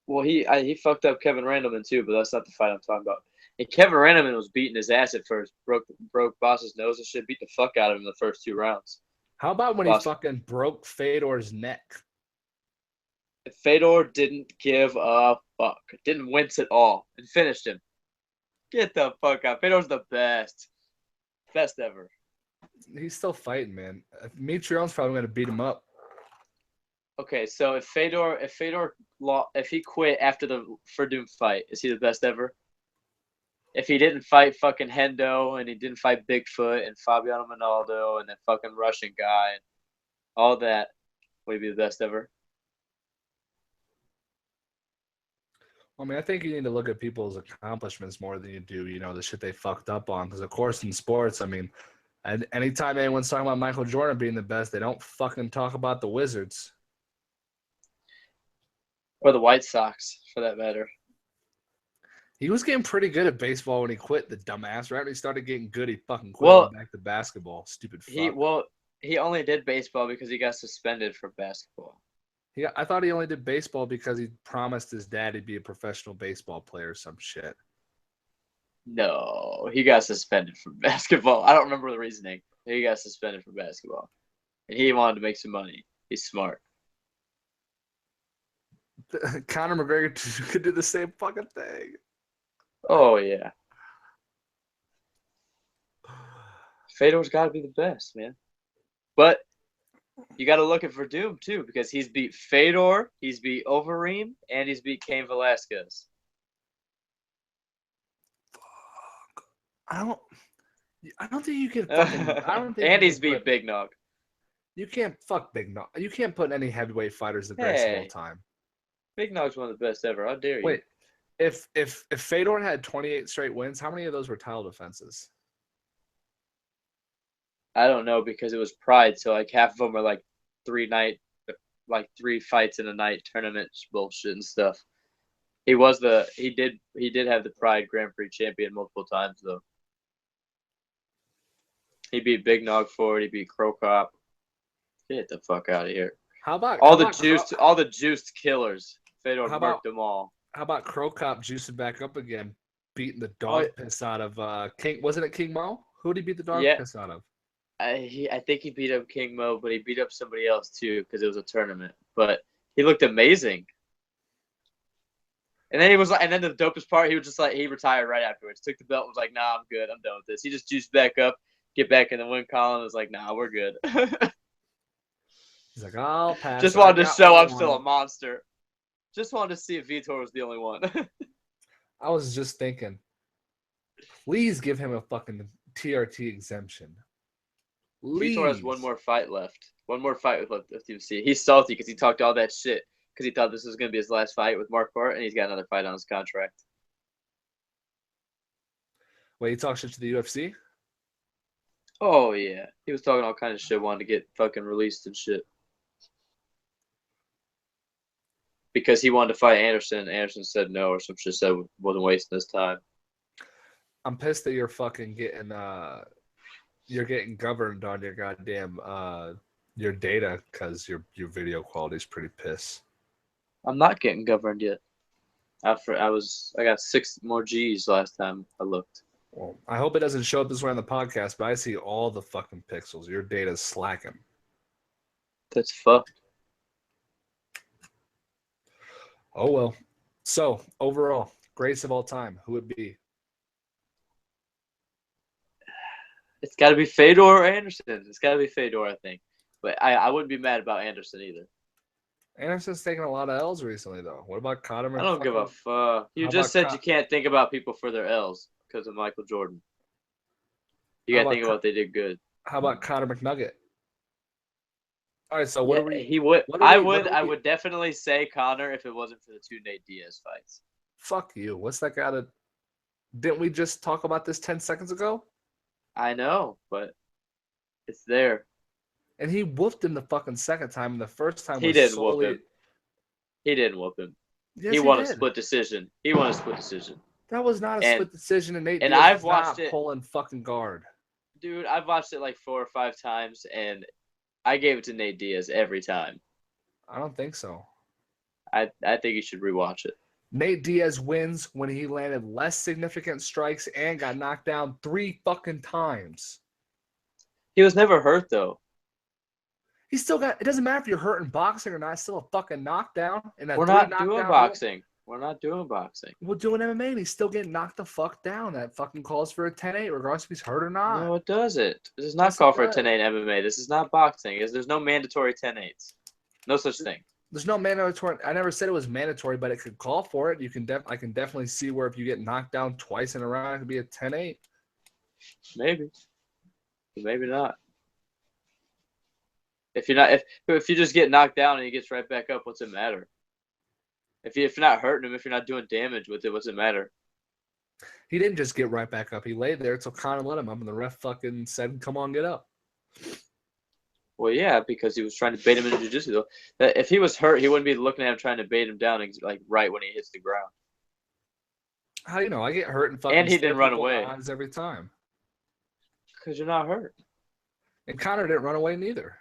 Well, he fucked up Kevin Randleman too, but that's not the fight I'm talking about. And Kevin Randleman was beating his ass at first, broke Boss's nose and shit, beat the fuck out of him in the first 2 rounds. How about when he fucking broke Fedor's neck? Fedor didn't give a fuck. Didn't wince at all and finished him. Get the fuck out. Fedor's the best. Best ever. He's still fighting, man. Mitrione's probably going to beat him up. Okay, so if he quit after the Verdum fight, is he the best ever? If he didn't fight fucking Hendo and he didn't fight Bigfoot and Fabiano Monaldo and that fucking Russian guy and all that, would he be the best ever? I mean, I think you need to look at people's accomplishments more than you do, the shit they fucked up on. Because, of course, in sports, I mean, anytime anyone's talking about Michael Jordan being the best, they don't fucking talk about the Wizards. Or the White Sox, for that matter. He was getting pretty good at baseball when he quit, the dumbass. Right when he started getting good, he fucking quit back to basketball. Stupid fuck. He only did baseball because he got suspended for basketball. Yeah, I thought he only did baseball because he promised his dad he'd be a professional baseball player or some shit. No, he got suspended from basketball. I don't remember the reasoning. He got suspended from basketball. And he wanted to make some money. He's smart. Conor McGregor could do the same fucking thing. Oh, yeah. Fedor's got to be the best, man. But you got to look at Verdum, too, because he's beat Fedor, he's beat Overeem, and he's beat Cain Velasquez. I don't think you can fucking... and he's beat Big Nog. You can't fuck Big Nog. You can't put any heavyweight fighters the best of all time. Big Nog's one of the best ever. How dare you? Wait, if Fedor had 28 straight wins, how many of those were title defenses? I don't know because it was Pride, so like half of them are like 3 fights in a night tournament bullshit and stuff. He did have the Pride Grand Prix champion multiple times though. He beat Big Nog for it. He beat Crow Cop. Get the fuck out of here. How about all the juiced killers? Fedor marked them all. How about Crow Cop juicing back up again, beating the dog piss out of King? Wasn't it King Mo? Who did he beat the dog piss out of? I think he beat up King Mo, but he beat up somebody else too because it was a tournament. But he looked amazing. And then the dopest part, he was just like, he retired right afterwards. Took the belt, and was like, nah, I'm good, I'm done with this. He just juiced back up, get back in the win column, was like, nah, we're good. He's like, I'll pass. Just wanted to show I'm still a monster. Just wanted to see if Vitor was the only one. I was just thinking, please give him a fucking TRT exemption. Vitor has one more fight left. One more fight left with UFC. He's salty because he talked all that shit. because he thought this was going to be his last fight with Mark Hart, and he's got another fight on his contract. Wait, he talked shit to the UFC? Oh, yeah. He was talking all kinds of shit, wanted to get fucking released and shit. Because he wanted to fight Anderson. Anderson said no, or some shit, said wasn't wasting his time. I'm pissed that you're fucking getting governed on your goddamn your data because your video quality is pretty piss. I'm not getting governed yet. I got 6 more G's last time I looked. Well, I hope it doesn't show up this way on the podcast, but I see all the fucking pixels. Your data's slacking. That's fucked. Oh well. So overall, greatest of all time, who would it be? It's got to be Fedor or Anderson. It's got to be Fedor, I think. But I wouldn't be mad about Anderson either. Anderson's taken a lot of L's recently, though. What about Conor McGregor? I don't give a fuck. You just said you can't think about people for their L's because of Michael Jordan. You got to think about what they did good. How about Conor McNugget? All right, so what are we? He would. I would definitely say Conor if it wasn't for the 2 Nate Diaz fights. Fuck you. What's that got to? Didn't we just talk about this 10 seconds ago? I know, but it's there. And he whooped him the fucking second time, and the first time he didn't whoop him. He didn't whoop him. Yes, he won a split decision. He won a split decision. That was not a split decision, and Nate. And I've watched it. Pulling fucking guard. Dude, I've watched it like 4 or 5 times, and I gave it to Nate Diaz every time. I don't think so. I think you should rewatch it. Nate Diaz wins when he landed less significant strikes and got knocked down 3 fucking times. He was never hurt though. He still got. It doesn't matter if you're hurt in boxing or not. It's still a fucking knockdown. And we're not doing boxing. We're not doing boxing. We're doing MMA, and he's still getting knocked the fuck down. That fucking calls for a 10-8, regardless if he's hurt or not. No, it doesn't. This does not call for a 10-8 MMA. This is not boxing. There's no mandatory 10-8s. No such thing. There's no mandatory. I never said it was mandatory, but it could call for it. I can definitely see where if you get knocked down twice in a round, it could be a 10-8. Maybe. But maybe not. If you just get knocked down and he gets right back up, what's it matter? If you're not hurting him, if you're not doing damage with it, what's it matter? He didn't just get right back up. He lay there until Conor let him up, and the ref fucking said, "Come on, get up." Well, yeah, because he was trying to bait him into jiu-jitsu, though. That if he was hurt, he wouldn't be looking at him trying to bait him down, like right when he hits the ground. How do you know? I get hurt and fucking. And he didn't run away every time. Because you're not hurt. And Conor didn't run away neither.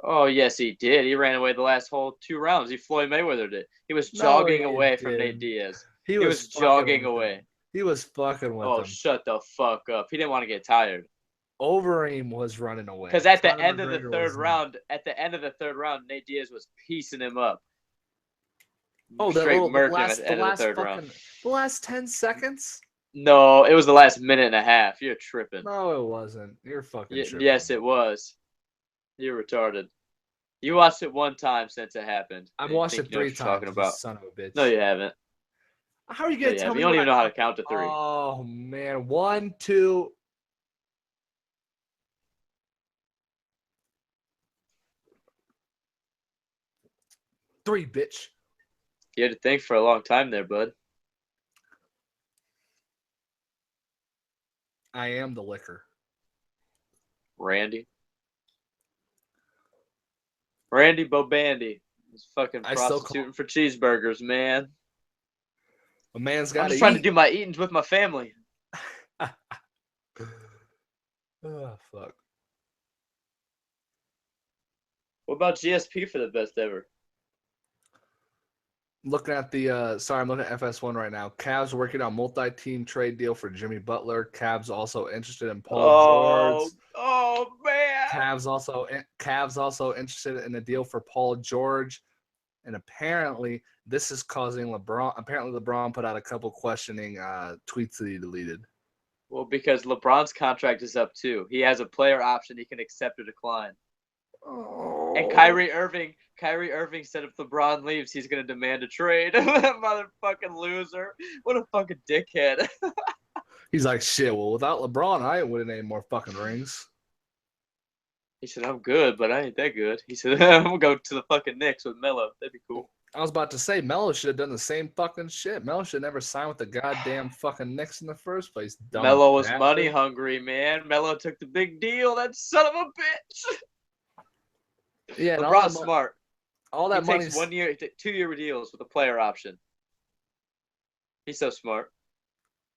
Oh, yes, he did. He ran away the last whole 2 rounds. Floyd Mayweather did. He was jogging away from Nate Diaz. He was jogging away. He was fucking with him. Oh, shut the fuck up. He didn't want to get tired. Overeem was running away. Because at the end of the third round, Nate Diaz was piecing him up. Oh, the last 10 seconds? No, it was the last minute and a half. You're tripping. No, it wasn't. You're fucking tripping. Yes, it was. You're retarded. You watched it 1 time since it happened. I've watched it 3 times. Talking about. Son of a bitch. No, you haven't. How are you gonna tell me? You don't even know how to count to 3. Oh man, 1, 2. Three, bitch. You had to think for a long time there, bud. I am the liquor. Randy Bobandy is fucking prostituting for cheeseburgers, man. A man's got to eat. I'm just trying to do my eatings with my family. Oh, fuck. What about GSP for the best ever? Looking at the I'm looking at FS1 right now. Cavs working on multi-team trade deal for Jimmy Butler. Cavs also interested in Paul George. Oh man. Cavs also interested in a deal for Paul George. And apparently this is causing LeBron. Apparently LeBron put out a couple questioning tweets that he deleted. Well, because LeBron's contract is up too. He has a player option. He can accept or decline. Oh. And Kyrie Irving said if LeBron leaves, he's going to demand a trade. Motherfucking loser. What a fucking dickhead. He's like, shit, well, without LeBron, I ain't winning any more fucking rings. He said, I'm good, but I ain't that good. He said, I'm going to go to the fucking Knicks with Melo. That'd be cool. I was about to say, Melo should have done the same fucking shit. Melo should never sign with the goddamn fucking Knicks in the first place. Melo was money hungry, man. Melo took the big deal. That son of a bitch. Yeah, LeBron's smart. All that money. Takes 1 year, 2-year deals with a player option. He's so smart.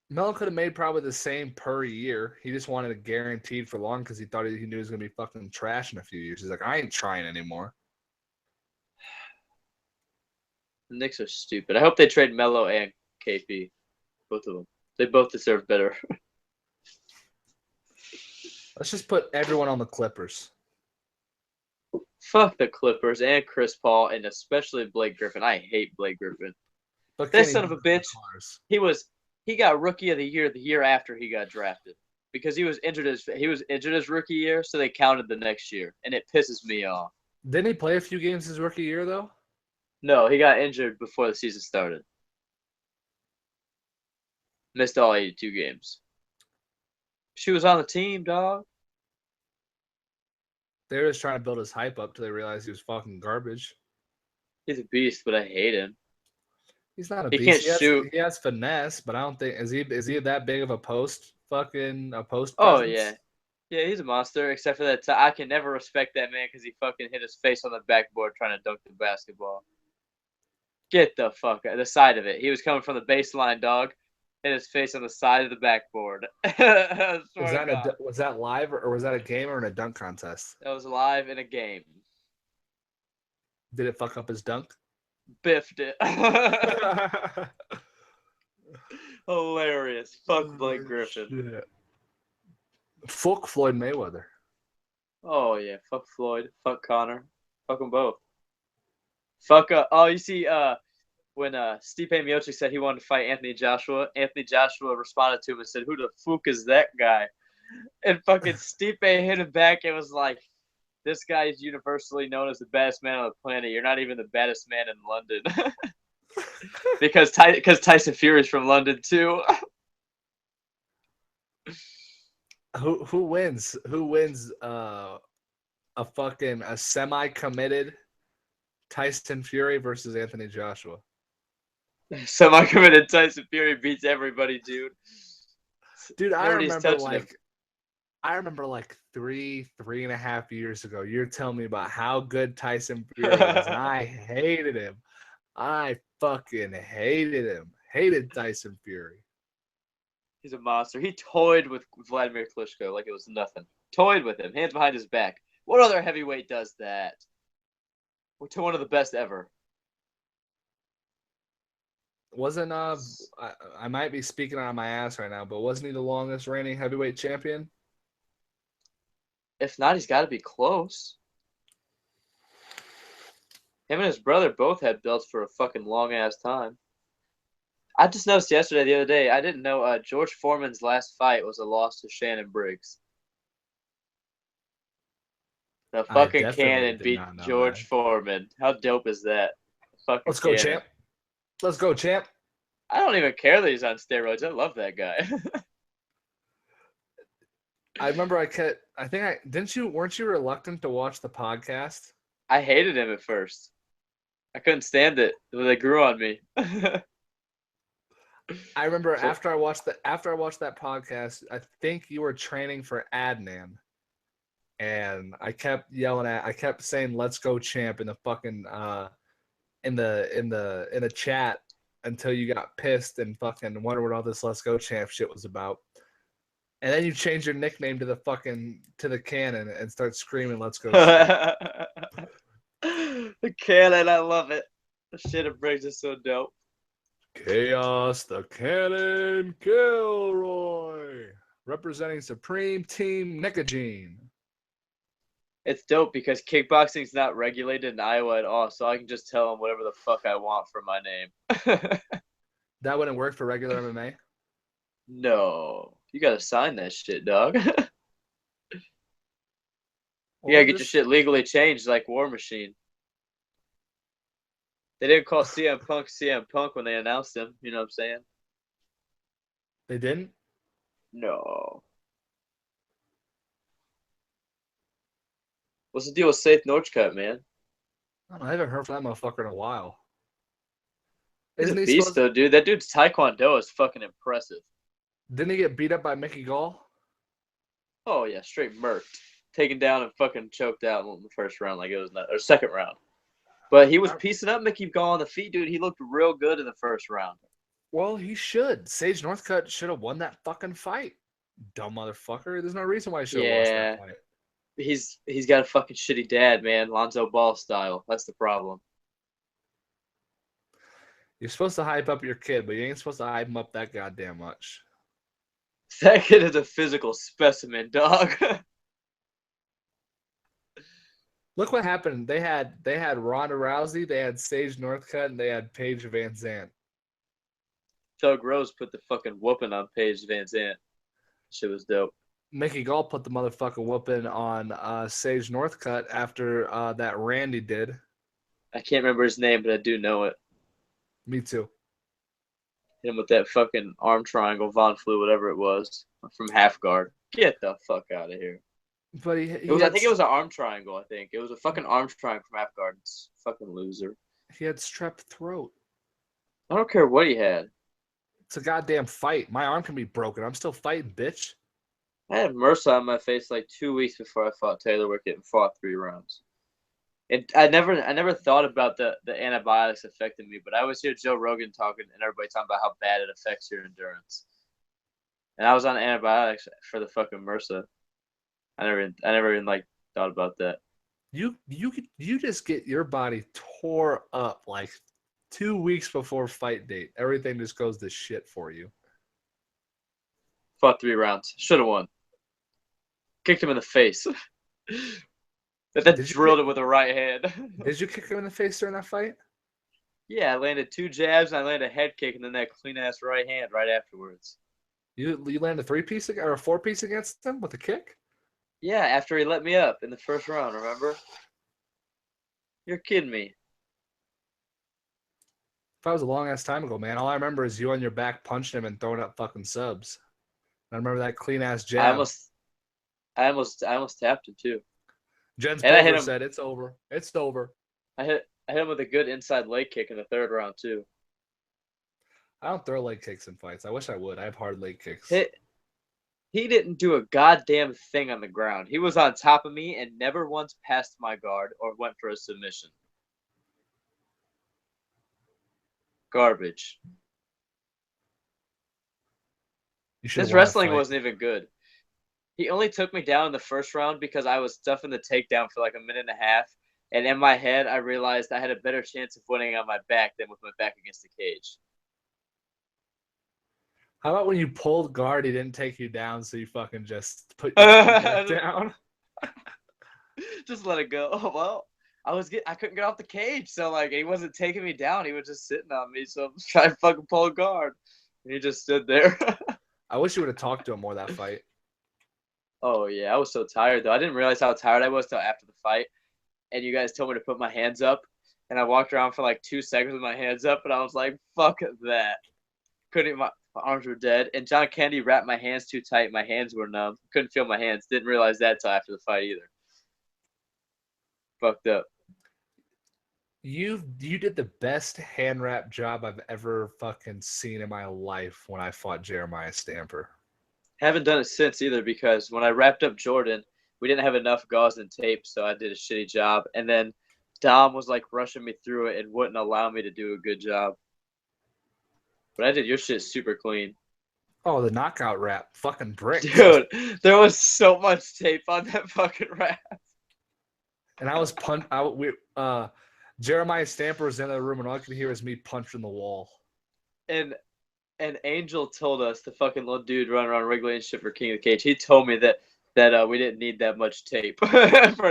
Melo could have made probably the same per year. He just wanted it guaranteed for long because he thought he knew he was going to be fucking trash in a few years. He's like, I ain't trying anymore. The Knicks are stupid. I hope they trade Melo and KP. Both of them. They both deserve better. Let's just put everyone on the Clippers. Fuck the Clippers and Chris Paul, and especially Blake Griffin. I hate Blake Griffin. But that son of a bitch, he got Rookie of the year after he got drafted because he was injured his rookie year, so they counted the next year, and it pisses me off. Didn't he play a few games his rookie year though? No, he got injured before the season started. Missed all 82 games. She was on the team, dog. They were just trying to build his hype up till they realized he was fucking garbage. He's a beast, but I hate him. He's not a beast. He can't shoot. He has finesse, but I don't think is he that big of a post presence? Oh yeah. Yeah, he's a monster, except for that I can never respect that man because he fucking hit his face on the backboard trying to dunk the basketball. Get the fuck out the side of it. He was coming from the baseline, dog. Hit his face on the side of the backboard. Was that live or was that a game or in a dunk contest? That was live in a game. Did it fuck up his dunk? Biffed it. Hilarious. Fuck Blake Griffin. Shit. Fuck Floyd Mayweather. Oh yeah, fuck Floyd. Fuck Conor. Fuck them both. Fuck you see when Stipe Miocic said he wanted to fight Anthony Joshua responded to him and said, "Who the fuck is that guy?" And fucking Stipe hit him back and was like, "This guy is universally known as the baddest man on the planet. You're not even the baddest man in London." because Tyson Fury's from London too. Who wins? Who wins a semi-committed Tyson Fury versus Anthony Joshua? Semi-committed Tyson Fury beats everybody, dude. Dude, I remember like 3.5 years ago, you're telling me about how good Tyson Fury is, and I hated him. I fucking hated him. Hated Tyson Fury. He's a monster. He toyed with Vladimir Klitschko like it was nothing. Toyed with him, hands behind his back. What other heavyweight does that? We're to one of the best ever. Wasn't I might be speaking out of my ass right now, but wasn't he the longest reigning heavyweight champion? If not, he's got to be close. Him and his brother both had belts for a fucking long ass time. I just noticed the other day, I didn't know George Foreman's last fight was a loss to Shannon Briggs. The fucking Cannon beat George Foreman. How dope is that? Let's go, champ. Let's go, champ. I don't even care that he's on steroids. I love that guy. I remember weren't you reluctant to watch the podcast? I hated him at first. I couldn't stand it. They grew on me. I remember after I watched that podcast, I think you were training for Adnan. And I kept saying "Let's go, champ" in the fucking in the chat until you got pissed and fucking wondered what all this "Let's go, champ" shit was about. And then you changed your nickname to the Cannon and start screaming "Let's go, champ." The Cannon, I love it. The shit it brings is so dope. Chaos, the Cannon, Kilroy, representing Supreme Team Nicogene. It's dope because kickboxing's not regulated in Iowa at all, so I can just tell them whatever the fuck I want for my name. That wouldn't work for regular MMA? No. You gotta sign that shit, dog. You gotta get your shit legally changed like War Machine. They didn't call CM Punk when they announced him. You know what I'm saying? They didn't? No. What's the deal with Seth Northcutt, man? I haven't heard from that motherfucker in a while. He's a beast, though, dude. That dude's taekwondo is fucking impressive. Didn't he get beat up by Mickey Gall? Oh, yeah, straight murked. Taken down and fucking choked out in the first round like it was not, or second round. But he was piecing up Mickey Gall on the feet, dude. He looked real good in the first round. Well, he should. Sage Northcutt should have won that fucking fight. Dumb motherfucker. There's no reason why he should have lost that fight. He's got a fucking shitty dad, man. Lonzo Ball style. That's the problem. You're supposed to hype up your kid, but you ain't supposed to hype him up that goddamn much. That kid is a physical specimen, dog. Look what happened. They had Ronda Rousey, they had Sage Northcutt, and they had Paige Van Zandt. Thug Rose put the fucking whooping on Paige Van Zandt. Shit was dope. Mickey Gall put the motherfucking whooping on Sage Northcutt after that Randy did. I can't remember his name, but I do know it. Me too. Hit him with that fucking arm triangle, Von Flew, whatever it was, from half guard. Get the fuck out of here. But I think it was an arm triangle, I think. It was a fucking arm triangle from half guard. It's fucking loser. He had strep throat. I don't care what he had. It's a goddamn fight. My arm can be broken. I'm still fighting, bitch. I had MRSA on my face like 2 weeks before I fought Taylor Wickett and fought 3 rounds. I never thought about the antibiotics affecting me, but I always hear Joe Rogan talking and everybody talking about how bad it affects your endurance. And I was on antibiotics for the fucking MRSA. I never even like thought about that. You just get your body tore up like 2 weeks before fight date. Everything just goes to shit for you. Fought 3 rounds. Should have won. Kicked him in the face. Then drilled him with a right hand. Did you kick him in the face during that fight? Yeah, I landed 2 jabs and I landed a head kick and then that clean ass right hand right afterwards. You landed a 3-piece or a 4-piece against him with a kick? Yeah, after he let me up in the first round, remember? You're kidding me. That was a long ass time ago, man. All I remember is you on your back punching him and throwing up fucking subs. I remember that clean ass jab. I almost tapped him too. Jens Pulver said it's over. It's over. I hit him with a good inside leg kick in the 3rd round too. I don't throw leg kicks in fights. I wish I would. I have hard leg kicks. He didn't do a goddamn thing on the ground. He was on top of me and never once passed my guard or went for a submission. Garbage. His wrestling wasn't even good. He only took me down in the 1st round because I was stuffing the takedown for like a minute and a half. And in my head, I realized I had a better chance of winning on my back than with my back against the cage. How about when you pulled guard, he didn't take you down, so you fucking just put your down? Just let it go. Well, I couldn't get off the cage, so like he wasn't taking me down. He was just sitting on me, so I was trying to fucking pull guard. And he just stood there. I wish you would have talked to him more that fight. Oh, yeah. I was so tired, though. I didn't realize how tired I was till after the fight. And you guys told me to put my hands up. And I walked around for like 2 seconds with my hands up. And I was like, fuck that. My arms were dead. And John Kennedy wrapped my hands too tight. My hands were numb. Couldn't feel my hands. Didn't realize that till after the fight either. Fucked up. You did the best hand wrap job I've ever fucking seen in my life when I fought Jeremiah Stamper. Haven't done it since either because when I wrapped up Jordan, we didn't have enough gauze and tape, so I did a shitty job. And then Dom was like rushing me through it and wouldn't allow me to do a good job. But I did your shit super clean. Oh, the knockout wrap. Fucking brick. Dude, there was so much tape on that fucking wrap. And I was Jeremiah Stamper was in the room and all I could hear was me punching the wall. And Angel told us, the fucking little dude running around Wrigley and shit for King of the Cage, he told me that we didn't need that much tape.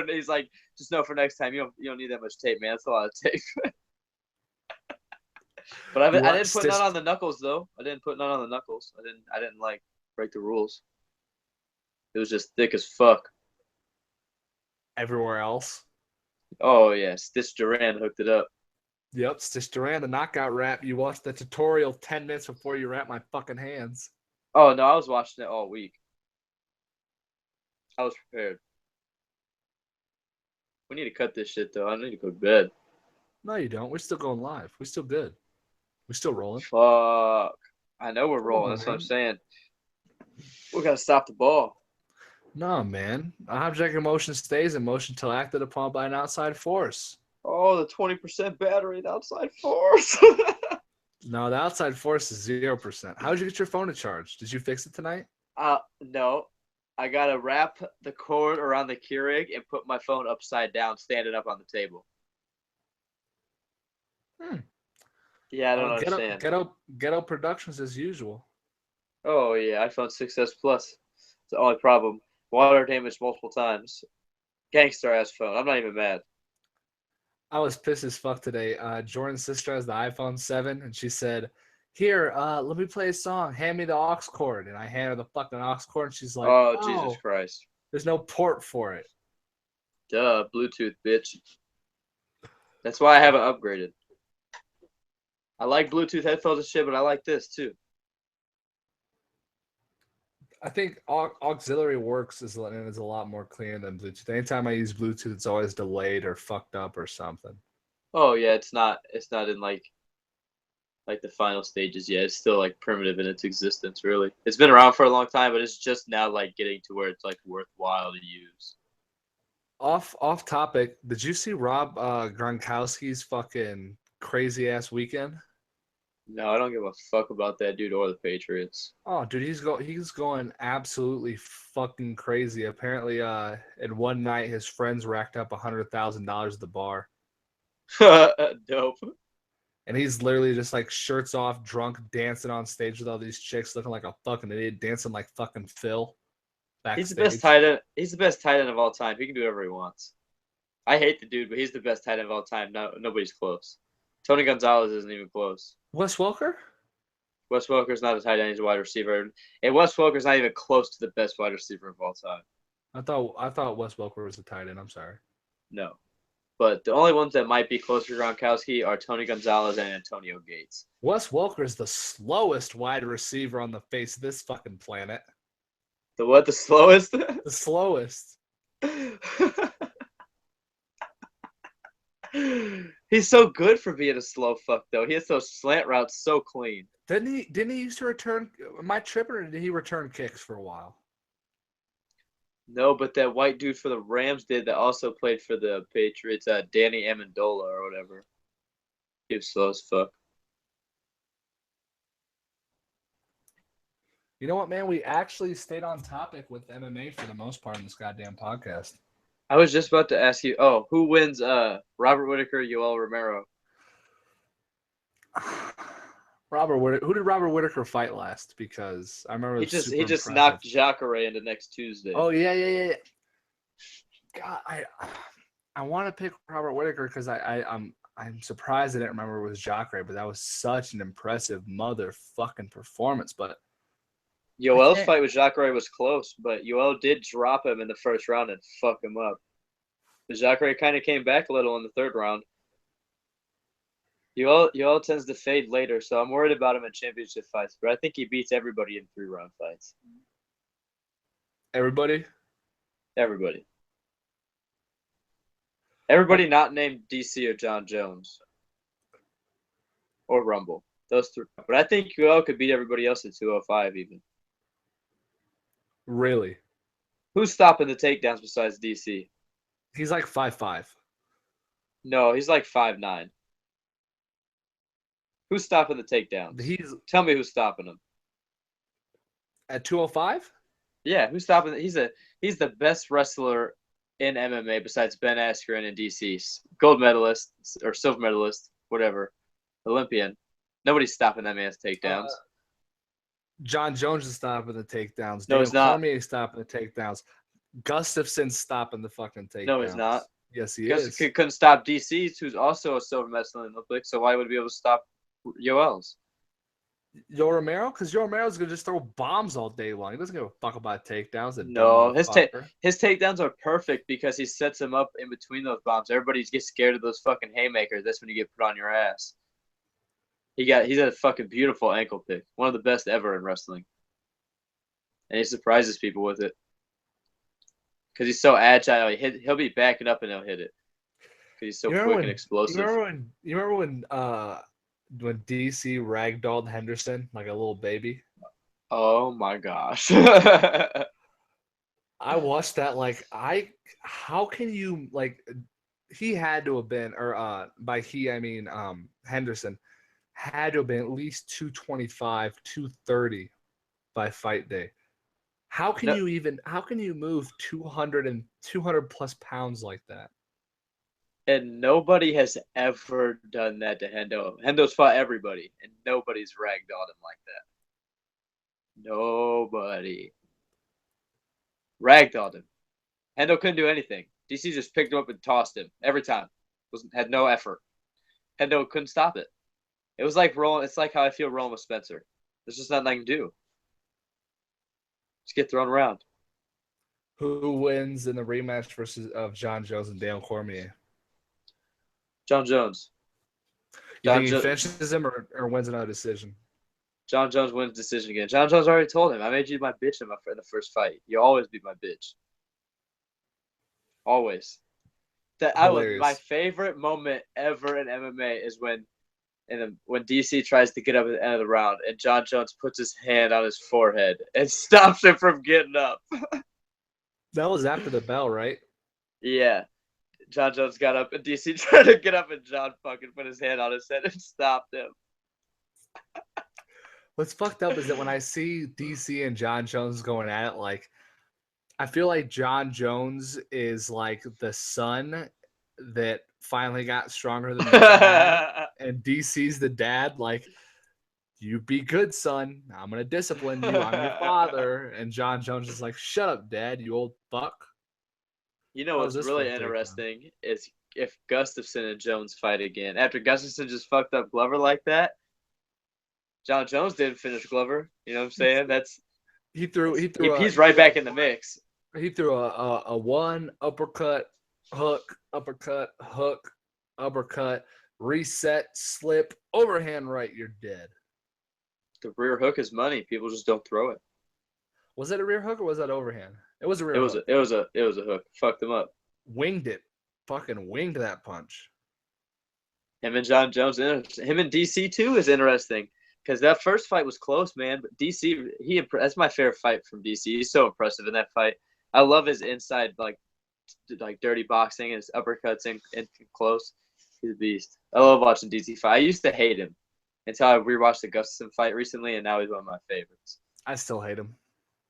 He's like, just know for next time, you don't need that much tape, man. That's a lot of tape. But I didn't put none on the knuckles though. I didn't put none on the knuckles. I didn't like break the rules. It was just thick as fuck. Everywhere else. Oh yeah, Stitch Duran hooked it up. Yep, Stitch Duran, the knockout wrap. You watched the tutorial 10 minutes before you wrap my fucking hands. Oh no, I was watching it all week. I was prepared. We need to cut this shit, though. I need to go to bed. No, you don't. We're still going live. We're still good. We're still rolling. Fuck. I know we're rolling. That's what I'm saying. We got to stop the ball. No, man. An object in motion stays in motion until acted upon by an outside force. Oh, the 20% battery, the outside force. No, the outside force is 0%. How did you get your phone to charge? Did you fix it tonight? No. I got to wrap the cord around the Keurig and put my phone upside down, standing up on the table. Yeah, I don't understand. Ghetto Productions as usual. Oh, yeah, iPhone 6S Plus. It's the only problem. Water damage multiple times. Gangster-ass phone. I'm not even mad. I was pissed as fuck today. Jordan's sister has the iPhone 7, and she said, here, let me play a song. Hand me the aux cord. And I hand her the fucking aux cord, and she's like, oh, Jesus Christ. There's no port for it. Duh, Bluetooth, bitch. That's why I haven't upgraded. I like Bluetooth headphones and shit, but I like this, too. I think auxiliary works is a lot more clean than Bluetooth. Anytime I use Bluetooth, it's always delayed or fucked up or something. Oh yeah, it's not in like the final stages yet. It's still like primitive in its existence, really. It's been around for a long time, but it's just now like getting to where it's like worthwhile to use. Off topic, did you see Rob Gronkowski's fucking crazy ass weekend? No, I don't give a fuck about that dude or the Patriots. Oh, dude, he's going absolutely fucking crazy. Apparently, in one night, his friends racked up $100,000 at the bar. Dope. And he's literally just like shirts off, drunk, dancing on stage with all these chicks, looking like a fucking idiot, dancing like fucking Phil. Backstage. He's the best tight end. He's the best tight end of all time. He can do whatever he wants. I hate the dude, but he's the best tight end of all time. No, nobody's close. Tony Gonzalez isn't even close. Wes Welker? Wes Welker's not a tight end. He's a wide receiver. And Wes Welker's not even close to the best wide receiver of all time. I thought Wes Welker was a tight end. I'm sorry. No. But the only ones that might be close to Gronkowski are Tony Gonzalez and Antonio Gates. Wes Welker is the slowest wide receiver on the face of this fucking planet. The what? The slowest? The slowest. He's so good for being a slow fuck, though. He hits those slant routes so clean. Didn't he used to return? Am I tripping, or did he return kicks for a while? No, but that white dude for the Rams did that also played for the Patriots, Danny Amendola or whatever. He was slow as fuck. You know what, man? We actually stayed on topic with MMA for the most part in this goddamn podcast. I was just about to ask you, who wins Robert Whittaker, Yoel Romero? Who did Robert Whittaker fight last? Because I remember he just knocked Jacare into next Tuesday. Oh yeah. God, I want to pick Robert Whittaker because I'm surprised I didn't remember it was Jacare, but that was such an impressive motherfucking performance. But Yoel's fight with Jacare was close, but Yoel did drop him in the first round and fuck him up. But Jacare kind of came back a little in the third round. Yoel tends to fade later, so I'm worried about him in championship fights. But I think he beats everybody in 3-round fights. Everybody? Everybody. Everybody not named DC or John Jones. Or Rumble. Those three. But I think Yoel could beat everybody else at 205 even. Really? Who's stopping the takedowns besides DC? He's like 5'5". No, he's like 5'9". Who's stopping the takedowns? Tell me who's stopping him. At 205? Yeah, who's stopping? He's the best wrestler in MMA besides Ben Askren and DC. Gold medalist or silver medalist, whatever. Olympian. Nobody's stopping that man's takedowns. John Jones is stopping the takedowns. No, he's not. Cormier is stopping the takedowns. Gustafson's stopping the fucking takedowns. No, he's not. Yes, he is. He couldn't stop DC, who's also a silver medalist in the Olympics, so why would he be able to stop Yoel's? Yoel Romero? Because Yoel Romero's going to just throw bombs all day long. He doesn't give a fuck about takedowns. No, his takedowns are perfect because he sets them up in between those bombs. Everybody gets scared of those fucking haymakers. That's when you get put on your ass. He's a fucking beautiful ankle pick. One of the best ever in wrestling. And he surprises people with it. because he's so agile. He'll be backing up and he'll hit it because he's so quick and explosive. You remember when DC ragdolled Henderson like a little baby? Oh my gosh. I watched that how can you he had to have been, or by he I mean Henderson had to have been at least 225, 230 by fight day. How can you move 200 plus pounds like that? And nobody has ever done that to Hendo. Hendo's fought everybody, and nobody's ragdolled him like that. Nobody. Ragdolled him. Hendo couldn't do anything. DC just picked him up and tossed him every time. Had no effort. Hendo couldn't stop it. It was like rolling. It's like how I feel rolling with Spencer. There's just nothing I can do. Just get thrown around. Who wins in the rematch of John Jones and Daniel Cormier? John Jones. You think he finishes him or wins another decision? John Jones wins decision again. John Jones already told him, I made you my bitch in the first fight. You'll always be my bitch. Always. My favorite moment ever in MMA is when DC tries to get up at the end of the round and John Jones puts his hand on his forehead and stops him from getting up. That was after the bell, right? Yeah. John Jones got up and DC tried to get up and John fucking put his hand on his head and stopped him. What's fucked up is that when I see DC and John Jones going at it, I feel like John Jones is like the son that finally got stronger than the dad, and DC's the dad. You be good, son. I'm gonna discipline you. I'm your father. And John Jones is like, shut up, dad, you old fuck. You know what's really interesting is if Gustafsson and Jones fight again. After Gustafsson just fucked up Glover like that, John Jones didn't finish Glover. You know what I'm saying? He's right back in the mix. He threw a one uppercut, hook, uppercut, reset, slip, overhand right. You're dead. The rear hook is money. People just don't throw it. Was that a rear hook or was that overhand? It was a rear hook. It was a hook. Fucked him up. Winged it. Fucking winged that punch. Him and John Jones, him and DC too is interesting because that first fight was close, man. But DC, that's my favorite fight from DC. He's so impressive in that fight. I love his inside like dirty boxing and his uppercuts and close. He's a beast. I love watching DC fight. I used to hate him until I rewatched the Gustafsson fight recently, and now he's one of my favorites. I still hate him.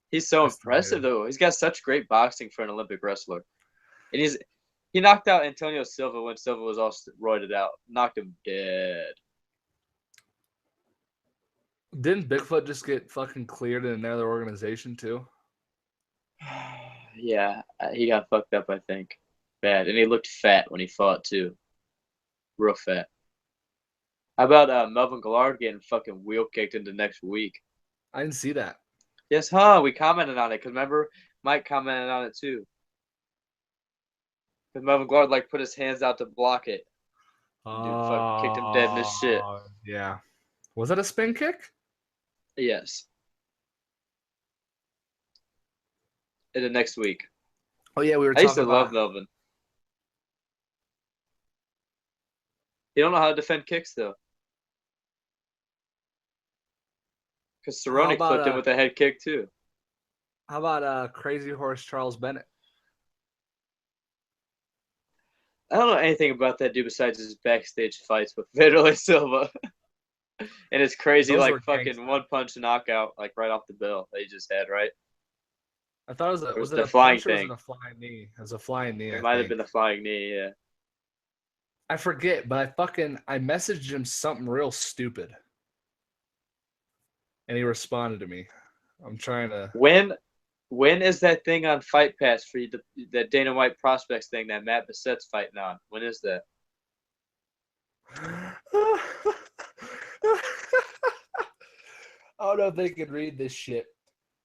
He's so impressive though. He's got such great boxing for an Olympic wrestler, and he knocked out Antonio Silva when Silva was all roided out. Knocked him dead. Didn't Bigfoot just get fucking cleared in another organization too? Yeah, he got fucked up, I think. Bad. And he looked fat when he fought too. Real fat. How about Melvin Gillard getting fucking wheel kicked into next week? I didn't see that. Yes, huh? We commented on it because remember Mike commented on it too. Because Melvin Gillard put his hands out to block it. Dude fucking kicked him dead in his shit. Yeah. Was that a spin kick? Yes. In the next week. Oh yeah, I used to love Melvin. He don't know how to defend kicks though. Because Cerrone clipped him with a head kick too. How about Crazy Horse Charles Bennett? I don't know anything about that dude besides his backstage fights with Fedor Silva. And it's crazy, fucking one punch knockout, right off the bell that he just had, right? I thought was it a flying thing? Was it a flying knee? It was a flying knee. It might have been the flying knee, yeah. I forget, but I messaged him something real stupid. And he responded to me. I'm trying to. When is that thing on Fight Pass for you? That Dana White prospects thing that Matt Bassett's fighting on? When is that? I don't know if they could read this shit,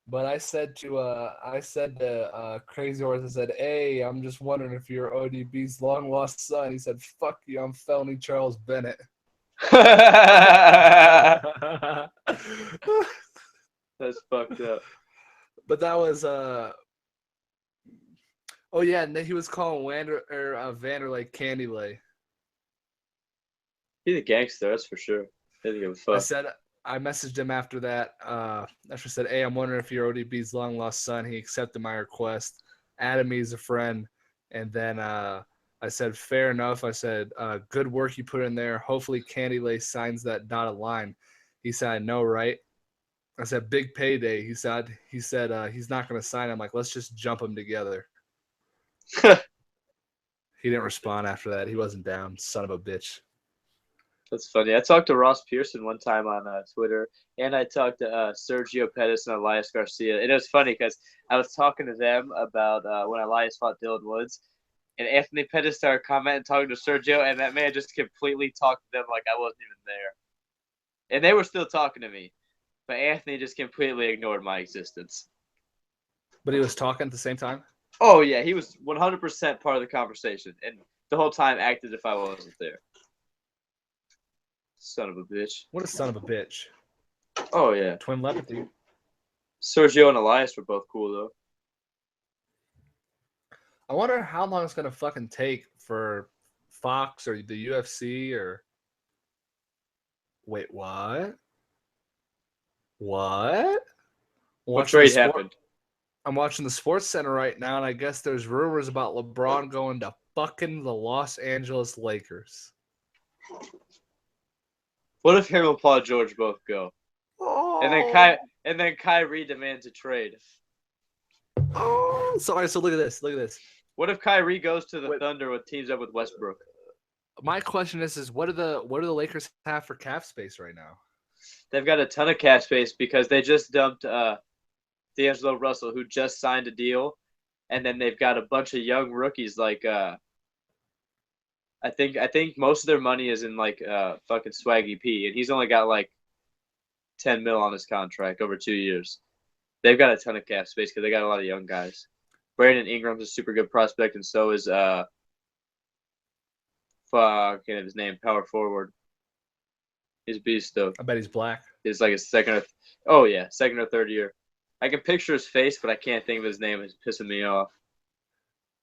but I said to Crazy Horse, I said, "Hey, I'm just wondering if you're ODB's long lost son." He said, "Fuck you, I'm Felony Charles Bennett." That's fucked up. But that was Oh yeah, and then he was calling Vanderlei Candy Lay. He's a gangster, that's for sure. He doesn't give a fuck. I messaged him after that. After said, "Hey, I'm wondering if you're ODB's long lost son." He accepted my request, added me as a friend, and then I said, "Fair enough." I said, "Good work you put in there. Hopefully, Candy Lay signs that dotted line." He said, "I know, right?" I said, "Big payday." He said he's not going to sign. I'm like, "Let's just jump him together." He didn't respond after that. He wasn't down. Son of a bitch. That's funny. I talked to Ross Pearson one time on Twitter, and I talked to Sergio Pettis and Elias Garcia. And it was funny because I was talking to them about when Elias fought Dylan Woods, and Anthony Pettis started commenting, talking to Sergio, and that man just completely talked to them like I wasn't even there. And they were still talking to me, but Anthony just completely ignored my existence. But he was talking at the same time? Oh, yeah. He was 100% part of the conversation, and the whole time acted as if I wasn't there. Son of a bitch. What a son of a bitch. Oh, yeah. Twin telepathy. Sergio and Elias were both cool, though. I wonder how long it's going to fucking take for Fox or the UFC or... Wait, what? What? What trade happened? I'm watching the Sports Center right now, and I guess there's rumors about LeBron going to fucking the Los Angeles Lakers. What if him and Paul George both go? Oh. And then Kyrie demands a trade. Oh, sorry. So look at this. Look at this. What if Kyrie goes to the Thunder with teams up with Westbrook? My question is what do the Lakers have for cap space right now? They've got a ton of cap space because they just dumped D'Angelo Russell, who just signed a deal, and then they've got a bunch of young rookies like I think most of their money is in like fucking Swaggy P, and he's only got like 10 mil on his contract over 2 years. They've got a ton of cap space because they got a lot of young guys. Brandon Ingram's a super good prospect, and so is his name, power forward. He's a beast though. I bet he's black. He's like his second or third year. I can picture his face, but I can't think of his name. It's pissing me off.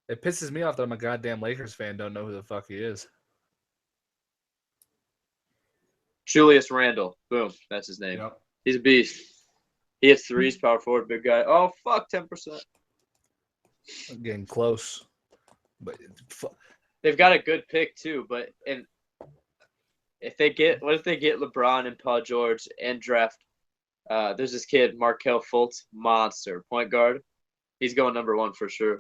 It pisses me off that I'm a goddamn Lakers fan. Don't know who the fuck he is. Julius Randle. Boom. That's his name. Yep. He's a beast. He hits threes, power forward, big guy. Oh, fuck, 10%. I'm getting close. But they've got a good pick, too. But what if they get LeBron and Paul George and draft there's this kid, Markelle Fultz, monster, point guard. He's going number 1 for sure.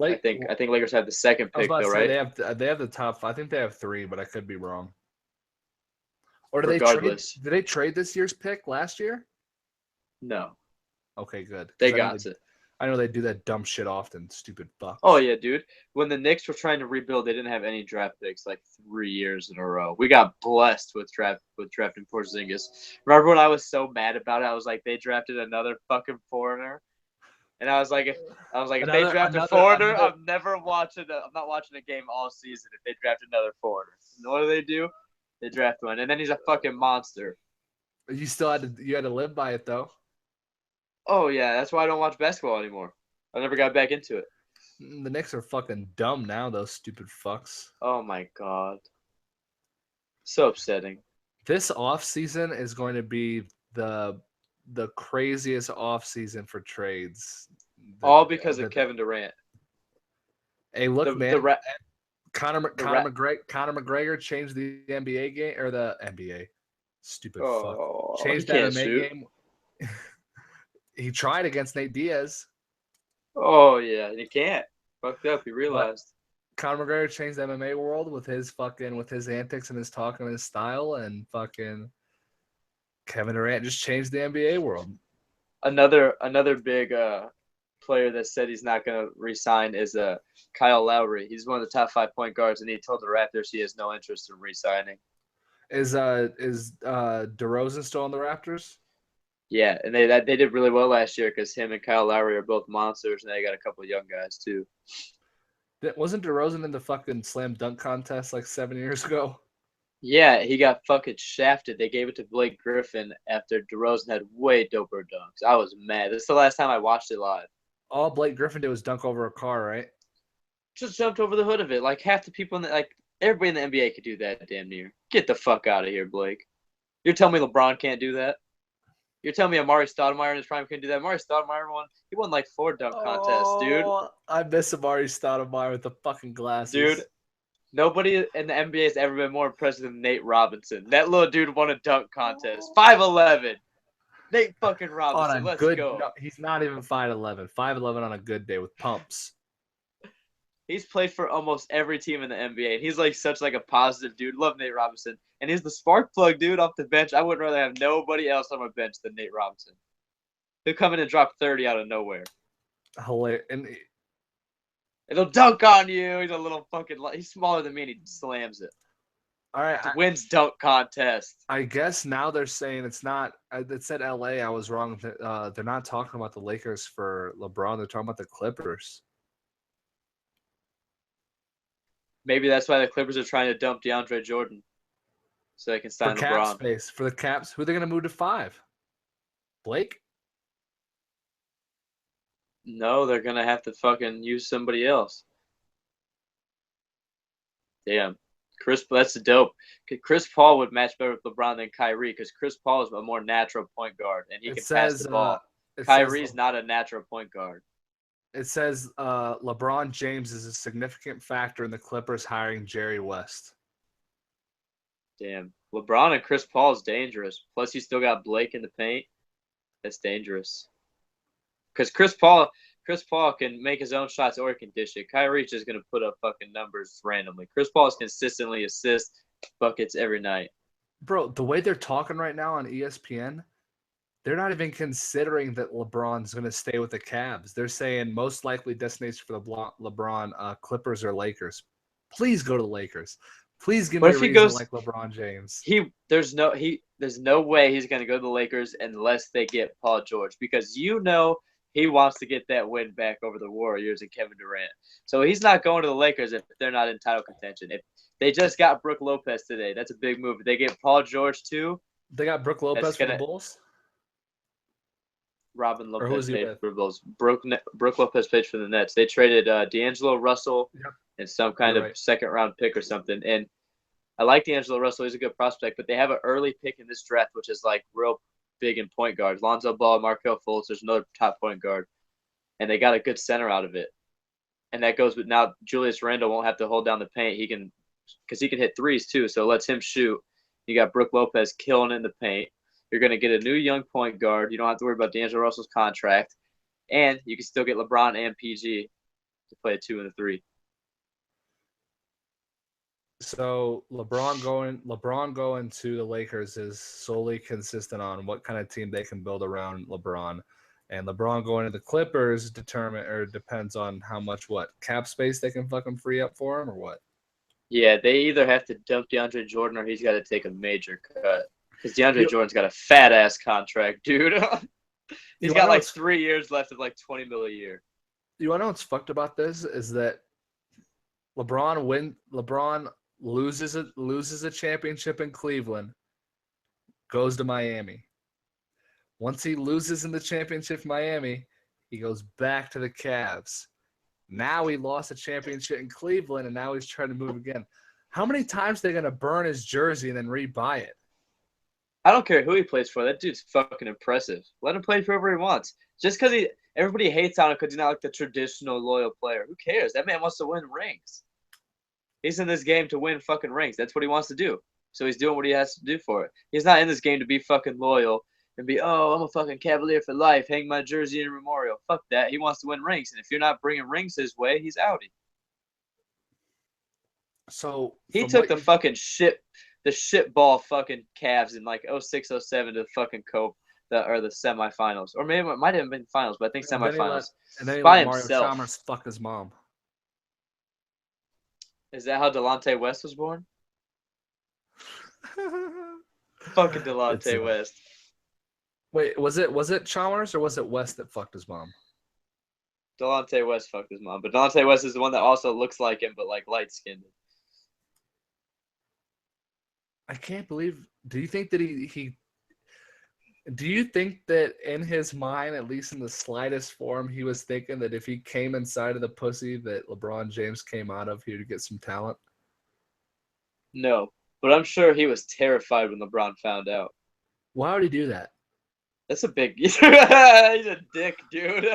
I think Lakers have the second pick though, right? They have the top. I think they have 3, but I could be wrong. Or did they trade this year's pick last year? No. Okay, good. They got it. I know they do that dumb shit often. Stupid fucks. Oh yeah, dude. When the Knicks were trying to rebuild, they didn't have any draft picks like 3 years in a row. We got blessed with drafting Porzingis. Remember when I was so mad about it? I was like, they drafted another fucking foreigner. And I was like, if they draft a foreigner, I'm not watching a game all season if they draft another foreigner. And what do? They draft one, and then he's a fucking monster. You still had to live by it though. Oh yeah, that's why I don't watch basketball anymore. I never got back into it. The Knicks are fucking dumb now, those stupid fucks. Oh my god. So upsetting. This offseason is going to be the craziest offseason for trades. All because of Kevin Durant. Hey, look, man. Conor McGregor changed the NBA game or the NBA. Stupid fuck. Changed that MMA game. He tried against Nate Diaz. Oh yeah, he can't. Fucked up. He realized. Conor McGregor changed the MMA world with his antics and his talk and his style, and fucking Kevin Durant just changed the NBA world. Another big player that said he's not going to re-sign is Kyle Lowry. He's one of the top 5 point guards, and he told the Raptors he has no interest in re-signing. Is DeRozan still on the Raptors? Yeah, and they did really well last year because him and Kyle Lowry are both monsters, and they got a couple of young guys too. Wasn't DeRozan in the fucking slam dunk contest like 7 years ago? Yeah, he got fucking shafted. They gave it to Blake Griffin after DeRozan had way doper dunks. I was mad. This is the last time I watched it live. All Blake Griffin did was dunk over a car, right? Just jumped over the hood of it. Like half the people in the everybody in the NBA could do that damn near. Get the fuck out of here, Blake. You're telling me LeBron can't do that? You're telling me Amari Stoudemire in his prime couldn't do that? Amari Stoudemire won like 4 dunk contests, dude. I miss Amari Stoudemire with the fucking glasses. Dude, nobody in the NBA has ever been more impressive than Nate Robinson. That little dude won a dunk contest. 5'11". Nate fucking Robinson. Let's go. No, he's not even 5'11". 5'11" on a good day with pumps. He's played for almost every team in the NBA, and he's like such like a positive dude. Love Nate Robinson, and he's the spark plug dude off the bench. I would rather have nobody else on my bench than Nate Robinson. He'll come in and drop 30 out of nowhere. Hilarious. And he'll dunk on you. He's a little fucking. He's smaller than me, and he slams it. All right, wins dunk contest. I guess now they're saying it's not. It said LA. I was wrong. They're not talking about the Lakers for LeBron. They're talking about the Clippers. Maybe that's why the Clippers are trying to dump DeAndre Jordan, so they can sign LeBron. Cap space for the Caps. Who are they going to move to 5? Blake? No, they're going to have to fucking use somebody else. Damn. That's dope. Chris Paul would match better with LeBron than Kyrie because Chris Paul is a more natural point guard and he can pass the ball. Kyrie's not a natural point guard. It says LeBron James is a significant factor in the Clippers hiring Jerry West. Damn. LeBron and Chris Paul is dangerous. Plus, you still got Blake in the paint. That's dangerous. Because Chris Paul can make his own shots or he can dish it. Kyrie's just going to put up fucking numbers randomly. Chris Paul is consistently assist buckets every night. Bro, the way they're talking right now on ESPN, they're not even considering that LeBron's going to stay with the Cavs. They're saying most likely destination for the LeBron Clippers or Lakers. Please go to the Lakers. Please give me a reason like LeBron James. There's no way he's going to go to the Lakers unless they get Paul George because he wants to get that win back over the Warriors and Kevin Durant. So he's not going to the Lakers if they're not in title contention. If they just got Brook Lopez today, that's a big move. If they get Paul George too. They got Brook Lopez for the Bulls? Robin Lopez paid for the Bulls. Brook Lopez paid for the Nets. They traded D'Angelo Russell and some kind of second-round pick or something. And I like D'Angelo Russell. He's a good prospect. But they have an early pick in this draft, which is like real big in point guards. Lonzo Ball, Markelle Fultz. There's another top point guard. And they got a good center out of it. And that goes with now Julius Randle won't have to hold down the paint. Because he can hit threes too. So it lets him shoot. You got Brook Lopez killing in the paint. You're going to get a new young point guard. You don't have to worry about D'Angelo Russell's contract. And you can still get LeBron and PG to play a 2 and a 3. So LeBron going to the Lakers is solely consistent on what kind of team they can build around LeBron. And LeBron going to the Clippers depends on how much cap space they can fucking free up for him or what? Yeah, they either have to dump DeAndre Jordan or he's got to take a major cut. Because DeAndre Jordan's got a fat-ass contract, dude. He's got like 3 years left of like $20 million a year. You want to know what's fucked about this? Is that LeBron loses a championship in Cleveland, goes to Miami. Once he loses in the championship in Miami, he goes back to the Cavs. Now he lost a championship in Cleveland, and now he's trying to move again. How many times are they going to burn his jersey and then rebuy it? I don't care who he plays for. That dude's fucking impressive. Let him play for whoever he wants. Just because everybody hates on him because he's not like the traditional loyal player. Who cares? That man wants to win rings. He's in this game to win fucking rings. That's what he wants to do. So he's doing what he has to do for it. He's not in this game to be fucking loyal and be, I'm a fucking Cavalier for life. Hang my jersey in a memorial. Fuck that. He wants to win rings. And if you're not bringing rings his way, he's outie. So he took the shitball fucking Cavs in like 06, 07 to the fucking cope or the semifinals. Or maybe it might have been finals, but I think semifinals. And then he by let himself. Mario Chalmers fuck his mom. Is that how Delonte West was born? Fucking Delonte West. Wait, was it Chalmers or was it West that fucked his mom? Delonte West fucked his mom, but Delonte West is the one that also looks like him, but like light skinned. I can't believe. Do you think that he Do you think that in his mind, at least in the slightest form, he was thinking that if he came inside of the pussy that LeBron James came out of, he would get some talent? No, but I'm sure he was terrified when LeBron found out. Why would he do that? That's a big. He's a dick, dude.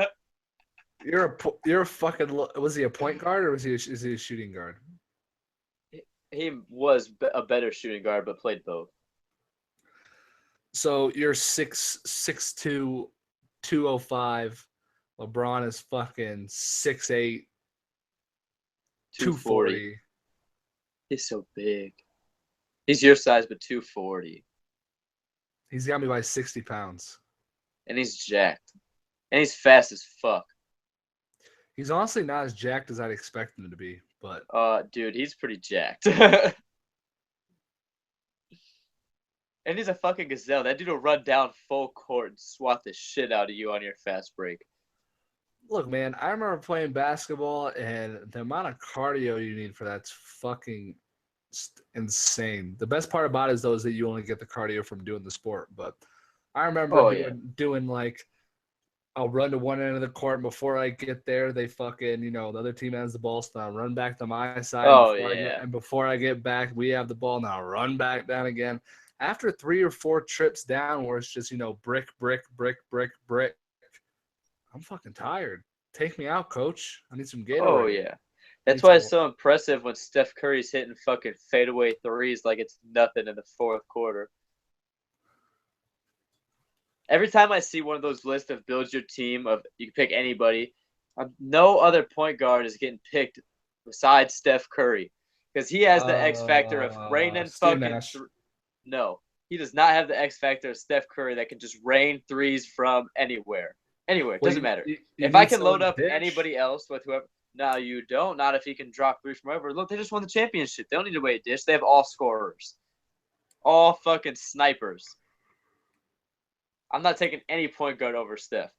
You're a fucking. Was he a point guard or is he a shooting guard? He was a better shooting guard, but played both. So you're 6'2", 205. LeBron is fucking 6'8", 240. He's so big. He's your size, but 240. He's got me by 60 pounds. And he's jacked. And he's fast as fuck. He's honestly not as jacked as I'd expect him to be, but dude, he's pretty jacked. And he's a fucking gazelle. That dude will run down full court and swat the shit out of you on your fast break. Look, man, I remember playing basketball, and the amount of cardio you need for that's fucking insane. The best part about it is, though, is that you only get the cardio from doing the sport. But I remember doing like, I'll run to one end of the court, and before I get there, they fucking, the other team has the ball, so I'll run back to my side. And before I get back, we have the ball, and I'll run back down again. After 3 or 4 trips down where it's just, brick, brick, brick, brick, brick, I'm fucking tired. Take me out, coach. I need some Gatorade. Oh, yeah. That's why it's so impressive when Steph Curry's hitting fucking fadeaway threes like it's nothing in the fourth quarter. Every time I see one of those lists of build your team, of you can pick anybody, no other point guard is getting picked besides Steph Curry. Because he has the X factor of raining fucking... No, he does not have the X factor of Steph Curry that can just rain threes from anywhere. Anywhere, doesn't matter. If I can load up anybody else with whoever, no, you don't. Not if he can drop threes from wherever. Look, they just won the championship. They don't need to wait a dish. They have all scorers, all fucking snipers. I'm not taking any point guard over Steph.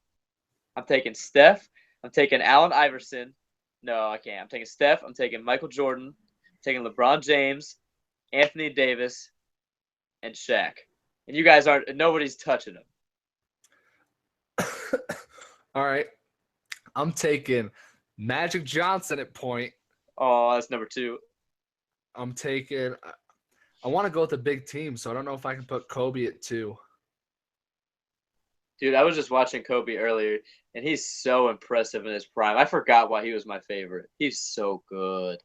I'm taking Steph. I'm taking Allen Iverson. No, I can't. I'm taking Steph. I'm taking Michael Jordan. I'm taking LeBron James, Anthony Davis, and Shaq. And you guys aren't. Nobody's touching them. All right. I'm taking Magic Johnson at point. Oh, that's number 2. I'm taking – I want to go with a big team, so I don't know if I can put Kobe at 2. Dude, I was just watching Kobe earlier, and he's so impressive in his prime. I forgot why he was my favorite. He's so good.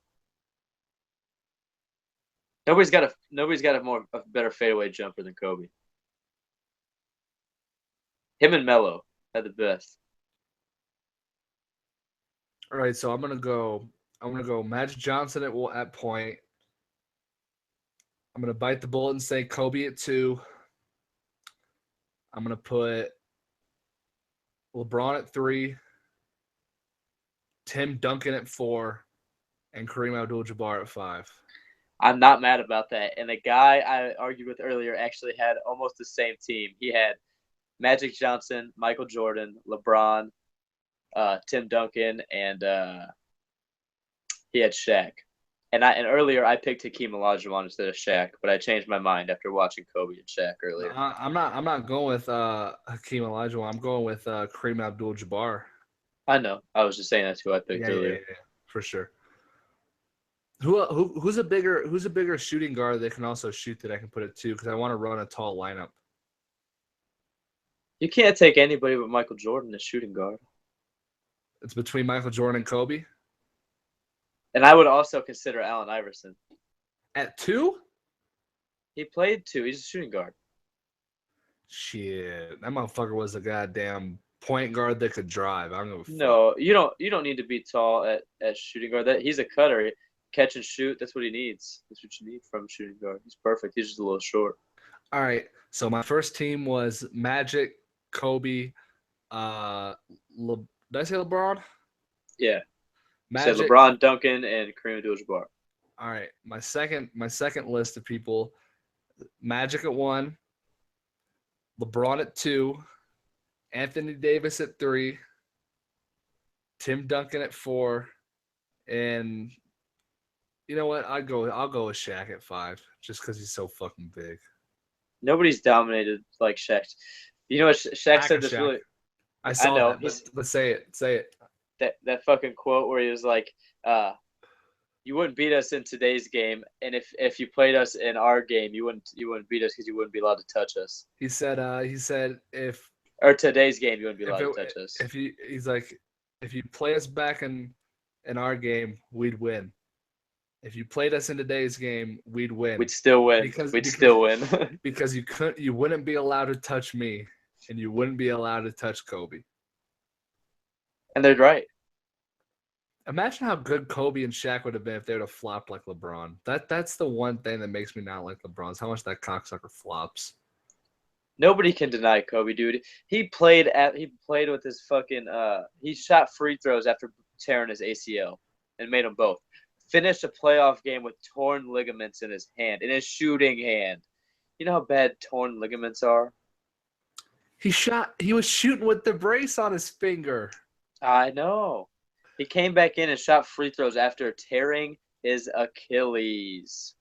Nobody's got a better fadeaway jumper than Kobe. Him and Melo had the best. All right, so I'm gonna go Magic Johnson at point. I'm gonna bite the bullet and say Kobe at 2. I'm gonna put LeBron at 3, Tim Duncan at 4, and Kareem Abdul-Jabbar at 5. I'm not mad about that. And the guy I argued with earlier actually had almost the same team. He had Magic Johnson, Michael Jordan, LeBron, Tim Duncan, and he had Shaq. And earlier I picked Hakeem Olajuwon instead of Shaq, but I changed my mind after watching Kobe and Shaq earlier. I'm not going with Hakeem Olajuwon. I'm going with Kareem Abdul-Jabbar. I know. I was just saying that's who I picked earlier. Yeah, for sure. Who's a bigger shooting guard that can also shoot that I can put at 2, because I want to run a tall lineup. You can't take anybody but Michael Jordan as shooting guard. It's between Michael Jordan and Kobe. And I would also consider Allen Iverson. At 2? He played 2. He's a shooting guard. Shit, that motherfucker was a goddamn point guard that could drive. I'm gonna. No, you don't need to be tall at shooting guard. He's a cutter. Catch and shoot. That's what he needs. That's what you need from a shooting guard. He's perfect. He's just a little short. All right. So my first team was Magic, Kobe. Did I say LeBron? Yeah. Magic, said LeBron, Duncan, and Kareem Abdul-Jabbar. All right. My second list of people: Magic at 1, LeBron at 2, Anthony Davis at 3, Tim Duncan at 4, and you know what? I'll go with Shaq at 5, just because he's so fucking big. Nobody's dominated like Shaq. You know what Shaq said this Shaq. really. I saw know. that, but say it. That fucking quote where he was like, you wouldn't beat us in today's game, and if you played us in our game, you wouldn't beat us because you wouldn't be allowed to touch us. He said if today's game, you wouldn't be allowed to touch us. He's like, if you play us back in our game, we'd win. If you played us in today's game, we'd win. We'd still win. Still win. Because you wouldn't be allowed to touch me, and you wouldn't be allowed to touch Kobe. And they're right. Imagine how good Kobe and Shaq would have been if they would have flopped like LeBron. That's the one thing that makes me not like LeBron is how much that cocksucker flops. Nobody can deny Kobe, dude. He played with his fucking he shot free throws after tearing his ACL and made them both. Finished a playoff game with torn ligaments in his hand, in his shooting hand. You know how bad torn ligaments are? He was shooting with the brace on his finger. I know. He came back in and shot free throws after tearing his Achilles.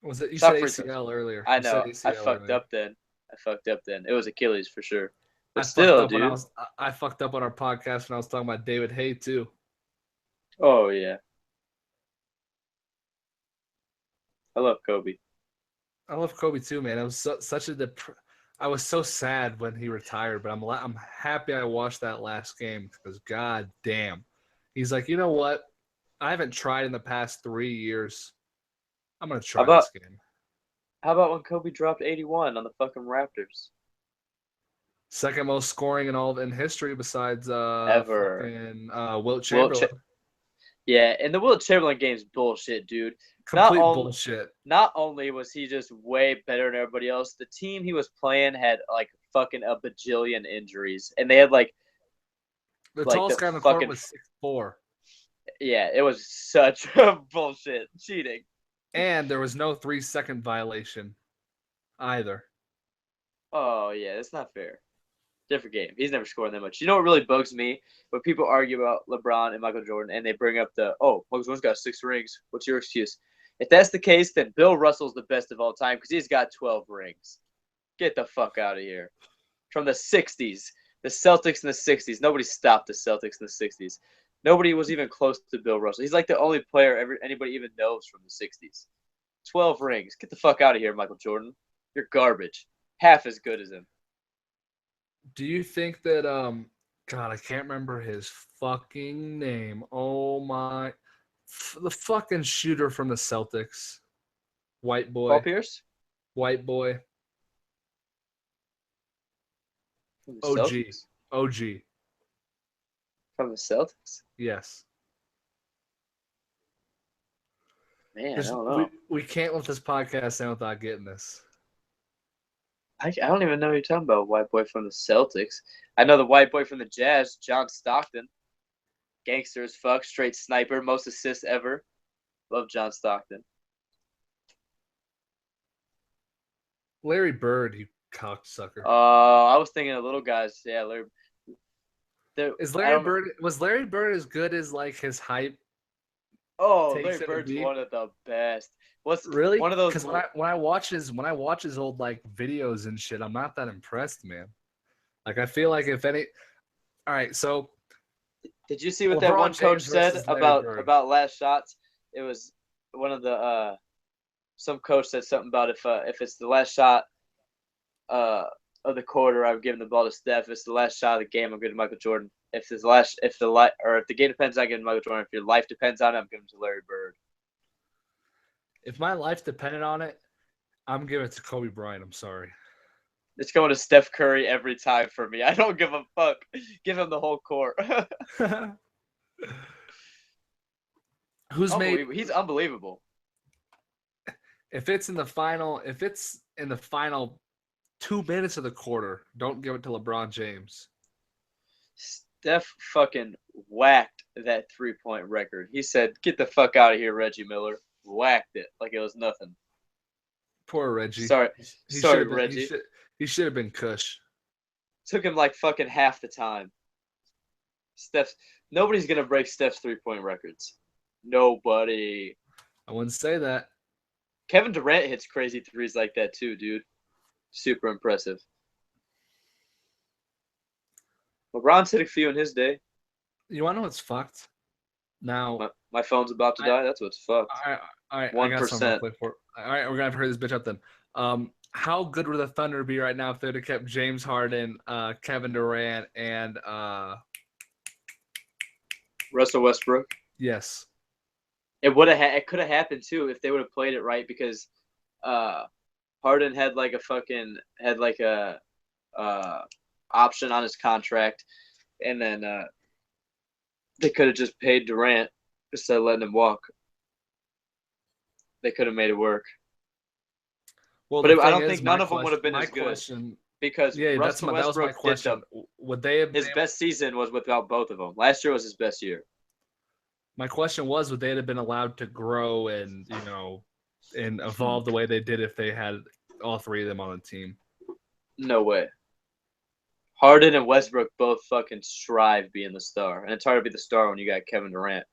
Was it? You said ACL earlier. I know. I fucked up then. It was Achilles for sure. But still, dude. I fucked up on our podcast when I was talking about David Hay too. Oh yeah. I love Kobe. I love Kobe too, man. It was I was so sad when he retired, but I'm happy I watched that last game because god damn. He's like, you know what? I haven't tried in the past 3 years. I'm gonna try this game. How about when Kobe dropped 81 on the fucking Raptors? Second most scoring in history besides ever. Fucking, Wilt Chamberlain. Yeah, and the Wilt Chamberlain game's bullshit, dude. Complete bullshit. Not only was he just way better than everybody else, the team he was playing had like fucking a bajillion injuries, and they had like the tallest guy on the court was 6'4". Yeah, it was such a bullshit cheating. And there was no 3-second violation either. Oh yeah, that's not fair. Different game. He's never scored that much. You know what really bugs me? When people argue about LeBron and Michael Jordan and they bring up Michael Jordan's got 6 rings. What's your excuse? If that's the case, then Bill Russell's the best of all time because he's got 12 rings. Get the fuck out of here. From the 60s. The Celtics in the 60s. Nobody stopped the Celtics in the 60s. Nobody was even close to Bill Russell. He's like the only player anybody even knows from the 60s. 12 rings. Get the fuck out of here, Michael Jordan. You're garbage. Half as good as him. Do you think that God, I can't remember his fucking name. Oh my, the fucking shooter from the Celtics, white boy. Paul Pierce. White boy. OG. From the Celtics. Yes. Man, I don't know. We can't let this podcast end without getting this. I don't even know who you're talking about, white boy from the Celtics. I know the white boy from the Jazz, John Stockton. Gangster as fuck, straight sniper, most assists ever. Love John Stockton. Larry Bird, you cocksucker. I was thinking of little guys. Yeah, Larry. Was Larry Bird as good as like his hype? Oh, Larry Bird's one of the best. What's really one of those? Because when I watch his old like videos and shit, I'm not that impressed, man. Like I feel like if any, all right. So, did you see what that one coach said about last shots? It was one of the some coach said something about if it's the last shot of the quarter, I'm giving the ball to Steph. If it's the last shot of the game, I'm giving to Michael Jordan. If the game depends on, I'm giving Michael Jordan. If your life depends on it, I'm giving to Larry Bird. If my life depended on it, I'm giving it to Kobe Bryant. I'm sorry. It's going to Steph Curry every time for me. I don't give a fuck. Give him the whole court. He's unbelievable. If it's in the final 2 minutes of the quarter, don't give it to LeBron James. Steph fucking whacked that 3-point record. He said, "Get the fuck out of here, Reggie Miller." Whacked it like it was nothing. Poor Reggie. Sorry, Reggie. He should have been Kush. Took him like fucking half the time. Nobody's gonna break Steph's 3-point records. Nobody. I wouldn't say that. Kevin Durant hits crazy threes like that too, dude. Super impressive. LeBron's hit a few in his day. You want to know what's fucked? Now my phone's about to die. That's what's fucked. All right, 1%. I got something to play for. All right, we're gonna have to hurry this bitch up then. How good would the Thunder be right now if they'd have kept James Harden, Kevin Durant, and Russell Westbrook? Yes. It would have. It could have happened too if they would have played it right, because Harden had like a option on his contract, and then they could have just paid Durant instead of letting him walk. They could have made it work. Well, but I don't think none of them would have been as good. Because Russell that was my question. Would they have his best season was without both of them. Last year was his best year. My question was, would they have been allowed to grow and and evolve the way they did if they had all three of them on the team? No way. Harden and Westbrook both fucking strive being the star, and it's hard to be the star when you got Kevin Durant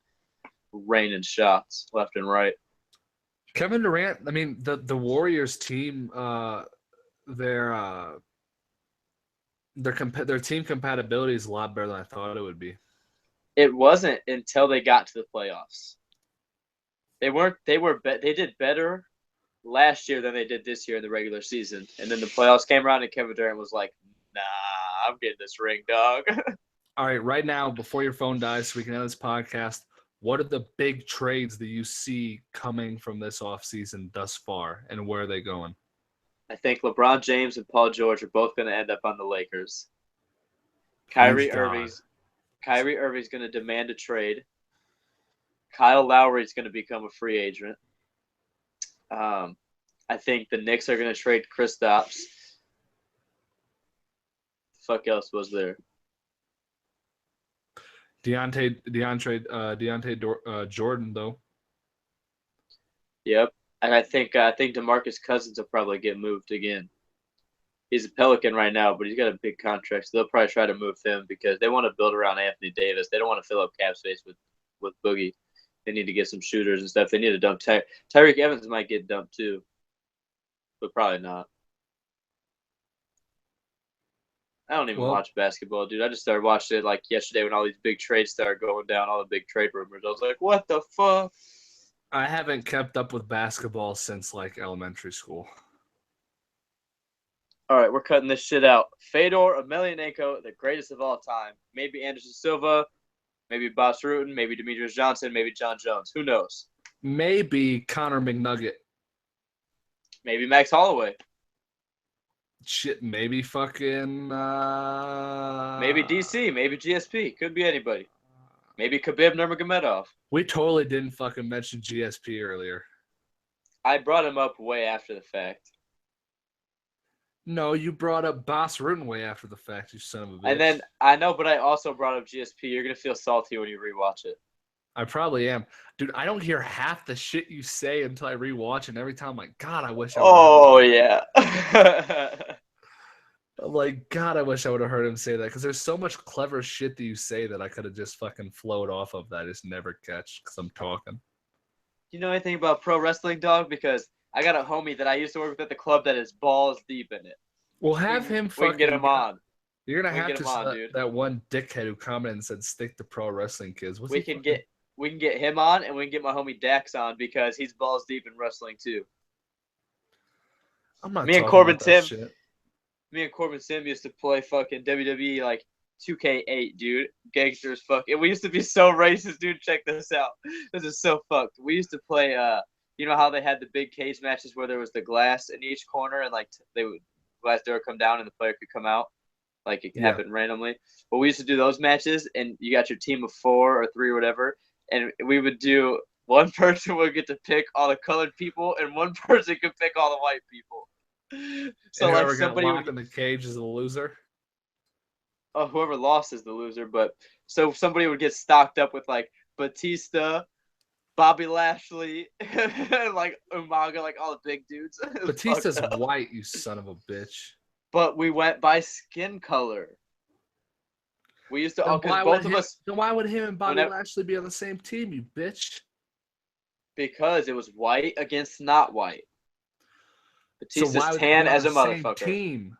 raining shots left and right. Kevin Durant, I mean, the Warriors team, their team compatibility is a lot better than I thought it would be. It wasn't until they got to the playoffs. They did better last year than they did this year in the regular season. And then the playoffs came around and Kevin Durant was like, nah, I'm getting this ring, dog. All right, right now, before your phone dies so we can end this podcast, what are the big trades that you see coming from this offseason thus far, and where are they going? I think LeBron James and Paul George are both going to end up on the Lakers. Kyrie Irving's going to demand a trade. Kyle Lowry's going to become a free agent. I think the Knicks are going to trade Kristaps. Fuck else was there? DeAndre Jordan, though. Yep, and I think DeMarcus Cousins will probably get moved again. He's a Pelican right now, but he's got a big contract, so they'll probably try to move him because they want to build around Anthony Davis. They don't want to fill up cap space with Boogie. They need to get some shooters and stuff. They need to dump Tyreek Evans might get dumped too, but probably not. I don't even watch basketball, dude. I just started watching it like yesterday when all these big trades started going down, all the big trade rumors. I was like, what the fuck? I haven't kept up with basketball since like elementary school. All right, we're cutting this shit out. Fedor Emelianenko, the greatest of all time. Maybe Anderson Silva, maybe Bas Rutten, maybe Demetrius Johnson, maybe John Jones. Who knows? Maybe Connor McNugget. Maybe Max Holloway. Shit, maybe fucking maybe DC, maybe GSP. Could be anybody. Maybe Khabib Nurmagomedov. We totally didn't fucking mention GSP earlier. I brought him up way after the fact. No, you brought up Bas Rutten way after the fact, you son of a bitch. And then, I know, but I also brought up GSP. You're going to feel salty when you rewatch it. I probably am. Dude, I don't hear half the shit you say until I rewatch it. And every time I'm like, God, I wish I would have I'm like, God, I wish I would have heard him say that. Because there's so much clever shit that you say that I could have just fucking flowed off of that I just never catch because I'm talking. You know anything about pro wrestling, dog? Because I got a homie that I used to work with at the club that is balls deep in it. We'll have him fucking... We can get him on. You're going to have to that one dickhead who commented and said, stick to pro wrestling, kids. We can get him on, and we can get my homie Dax on because he's balls deep in wrestling too. I'm not Me and Corbin Sim used to play fucking WWE like 2K8, dude. Gangsters fucking. We used to be so racist, dude. Check this out. This is so fucked. We used to play you know how they had the big cage matches where there was the glass in each corner and like glass door would come down and the player could come out? Like it happened randomly. But we used to do those matches and you got your team of 4 or 3 or whatever. And we would do, one person would get to pick all the colored people and one person could pick all the white people. So and like somebody got locked in the cage is the loser. Oh, whoever lost is the loser. But so somebody would get stocked up with like Batista, Bobby Lashley, like Umaga, like all the big dudes. Batista's white, you son of a bitch. But we went by skin color. We used to, Then why would him and Bobby Lashley be on the same team, you bitch? Because it was white against not white. Batista's tan as a motherfucker. Team,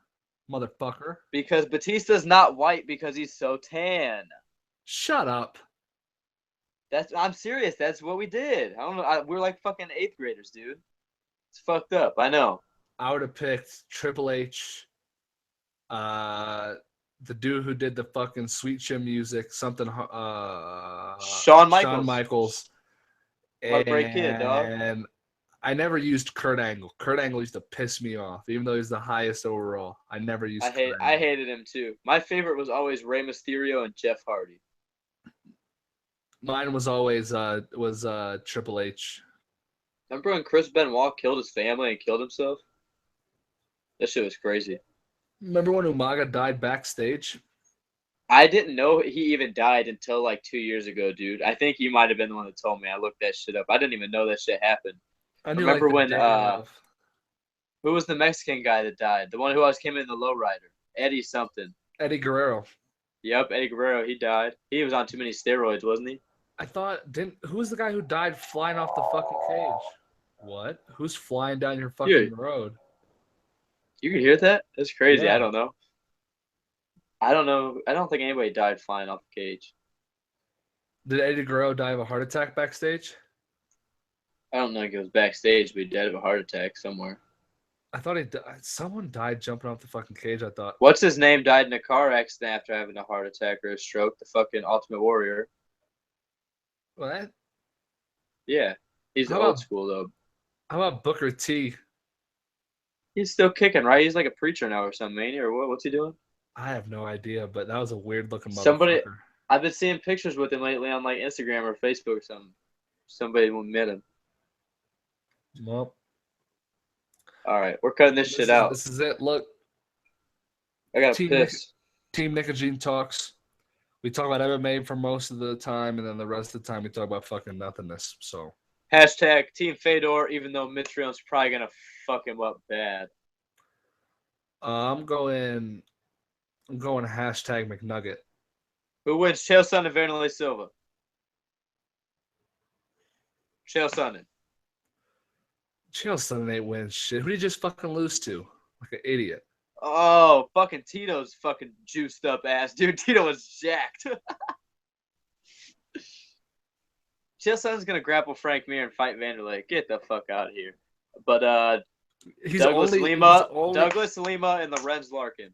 motherfucker. Because Batista's not white because he's so tan. Shut up. I'm serious. That's what we did. I don't know. We're like fucking 8th graders, dude. It's fucked up. I know. I would have picked Triple H. The dude who did the fucking Sweet Chin music, something. Shawn Michaels. Shawn Michaels. Heartbreak Kid, dog. And I never used Kurt Angle. Kurt Angle used to piss me off, even though he's the highest overall. I never used. I hated him too. My favorite was always Rey Mysterio and Jeff Hardy. Mine was always Triple H. Remember when Chris Benoit killed his family and killed himself? That shit was crazy. Remember when Umaga died backstage? I didn't know he even died until like 2 years ago, dude. I think you might have been the one that told me. I looked that shit up. I didn't even know that shit happened. I knew, remember like, when who was the Mexican guy that died? The one who always came in the lowrider. Eddie something. Eddie Guerrero. Yep, Eddie Guerrero. He died. He was on too many steroids, wasn't he? I thought who was the guy who died flying off the fucking cage? What? Who's flying down your fucking road? You can hear that? That's crazy. Yeah. I don't know. I don't know. I don't think anybody died flying off the cage. Did Eddie Guerrero die of a heart attack backstage? I don't know if he was backstage, but he died of a heart attack somewhere. I thought someone died jumping off the fucking cage, I thought. What's his name died in a car accident after having a heart attack or a stroke? The fucking Ultimate Warrior. What? Yeah. He's old school, though. How about Booker T? He's still kicking, right? He's like a preacher now or something, ain't he? Or what? What's he doing? I have no idea, but that was a weird-looking motherfucker. I've been seeing pictures with him lately on like Instagram or Facebook or something. Somebody met him. Well. All right, we're cutting this shit out. This is it. Look. I got to piss. Team Nicotine Talks. We talk about MMA for most of the time, and then the rest of the time we talk about fucking nothingness. So. Hashtag Team Fedor, even though Mitrione's probably going to fuck him up bad. I'm going hashtag McNugget. Who wins? Chael Sonnen and Vanderlei Silva. Chael Sonnen. Chael Sonnen ain't win shit. Who did he just fucking lose to? Like an idiot. Oh, fucking Tito's fucking juiced up ass. Dude, Tito was jacked. Chael Sonnen's going to grapple Frank Mir and fight Vanderlei. Get the fuck out of here. But Douglas Lima and Lorenz Larkin.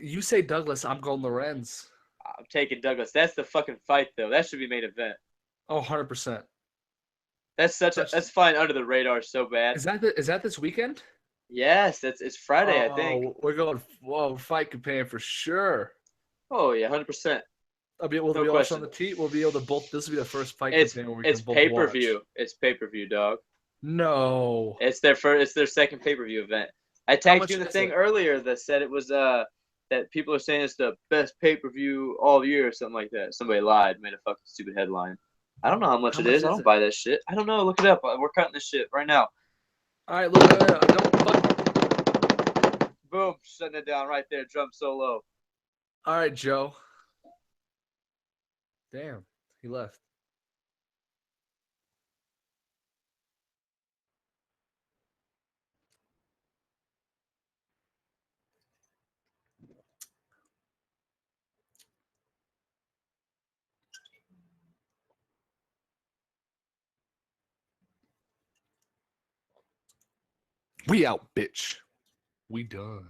You say Douglas, I'm going Lorenz. I'm taking Douglas. That's the fucking fight, though. That should be main event. Oh, 100%. That's flying under the radar so bad. Is that this weekend? Yes, it's Friday, I think. We're going fight companion for sure. Oh yeah, 100%. We'll be watching on the T. We'll be able to both. This will be the first fight companion where we can both watch. It's pay-per-view. It's pay-per-view, dog. No. It's their second pay-per-view event. I tagged you in the thing earlier that said it was that people are saying it's the best pay-per-view all year or something like that. Somebody lied, made a fucking stupid headline. I don't know how much it is. I don't buy that shit. I don't know. Look it up. We're cutting this shit right now. All right, look. Boom, shutting it down right there. Drum solo. All right, Joe. Damn, he left. We out, bitch. We done.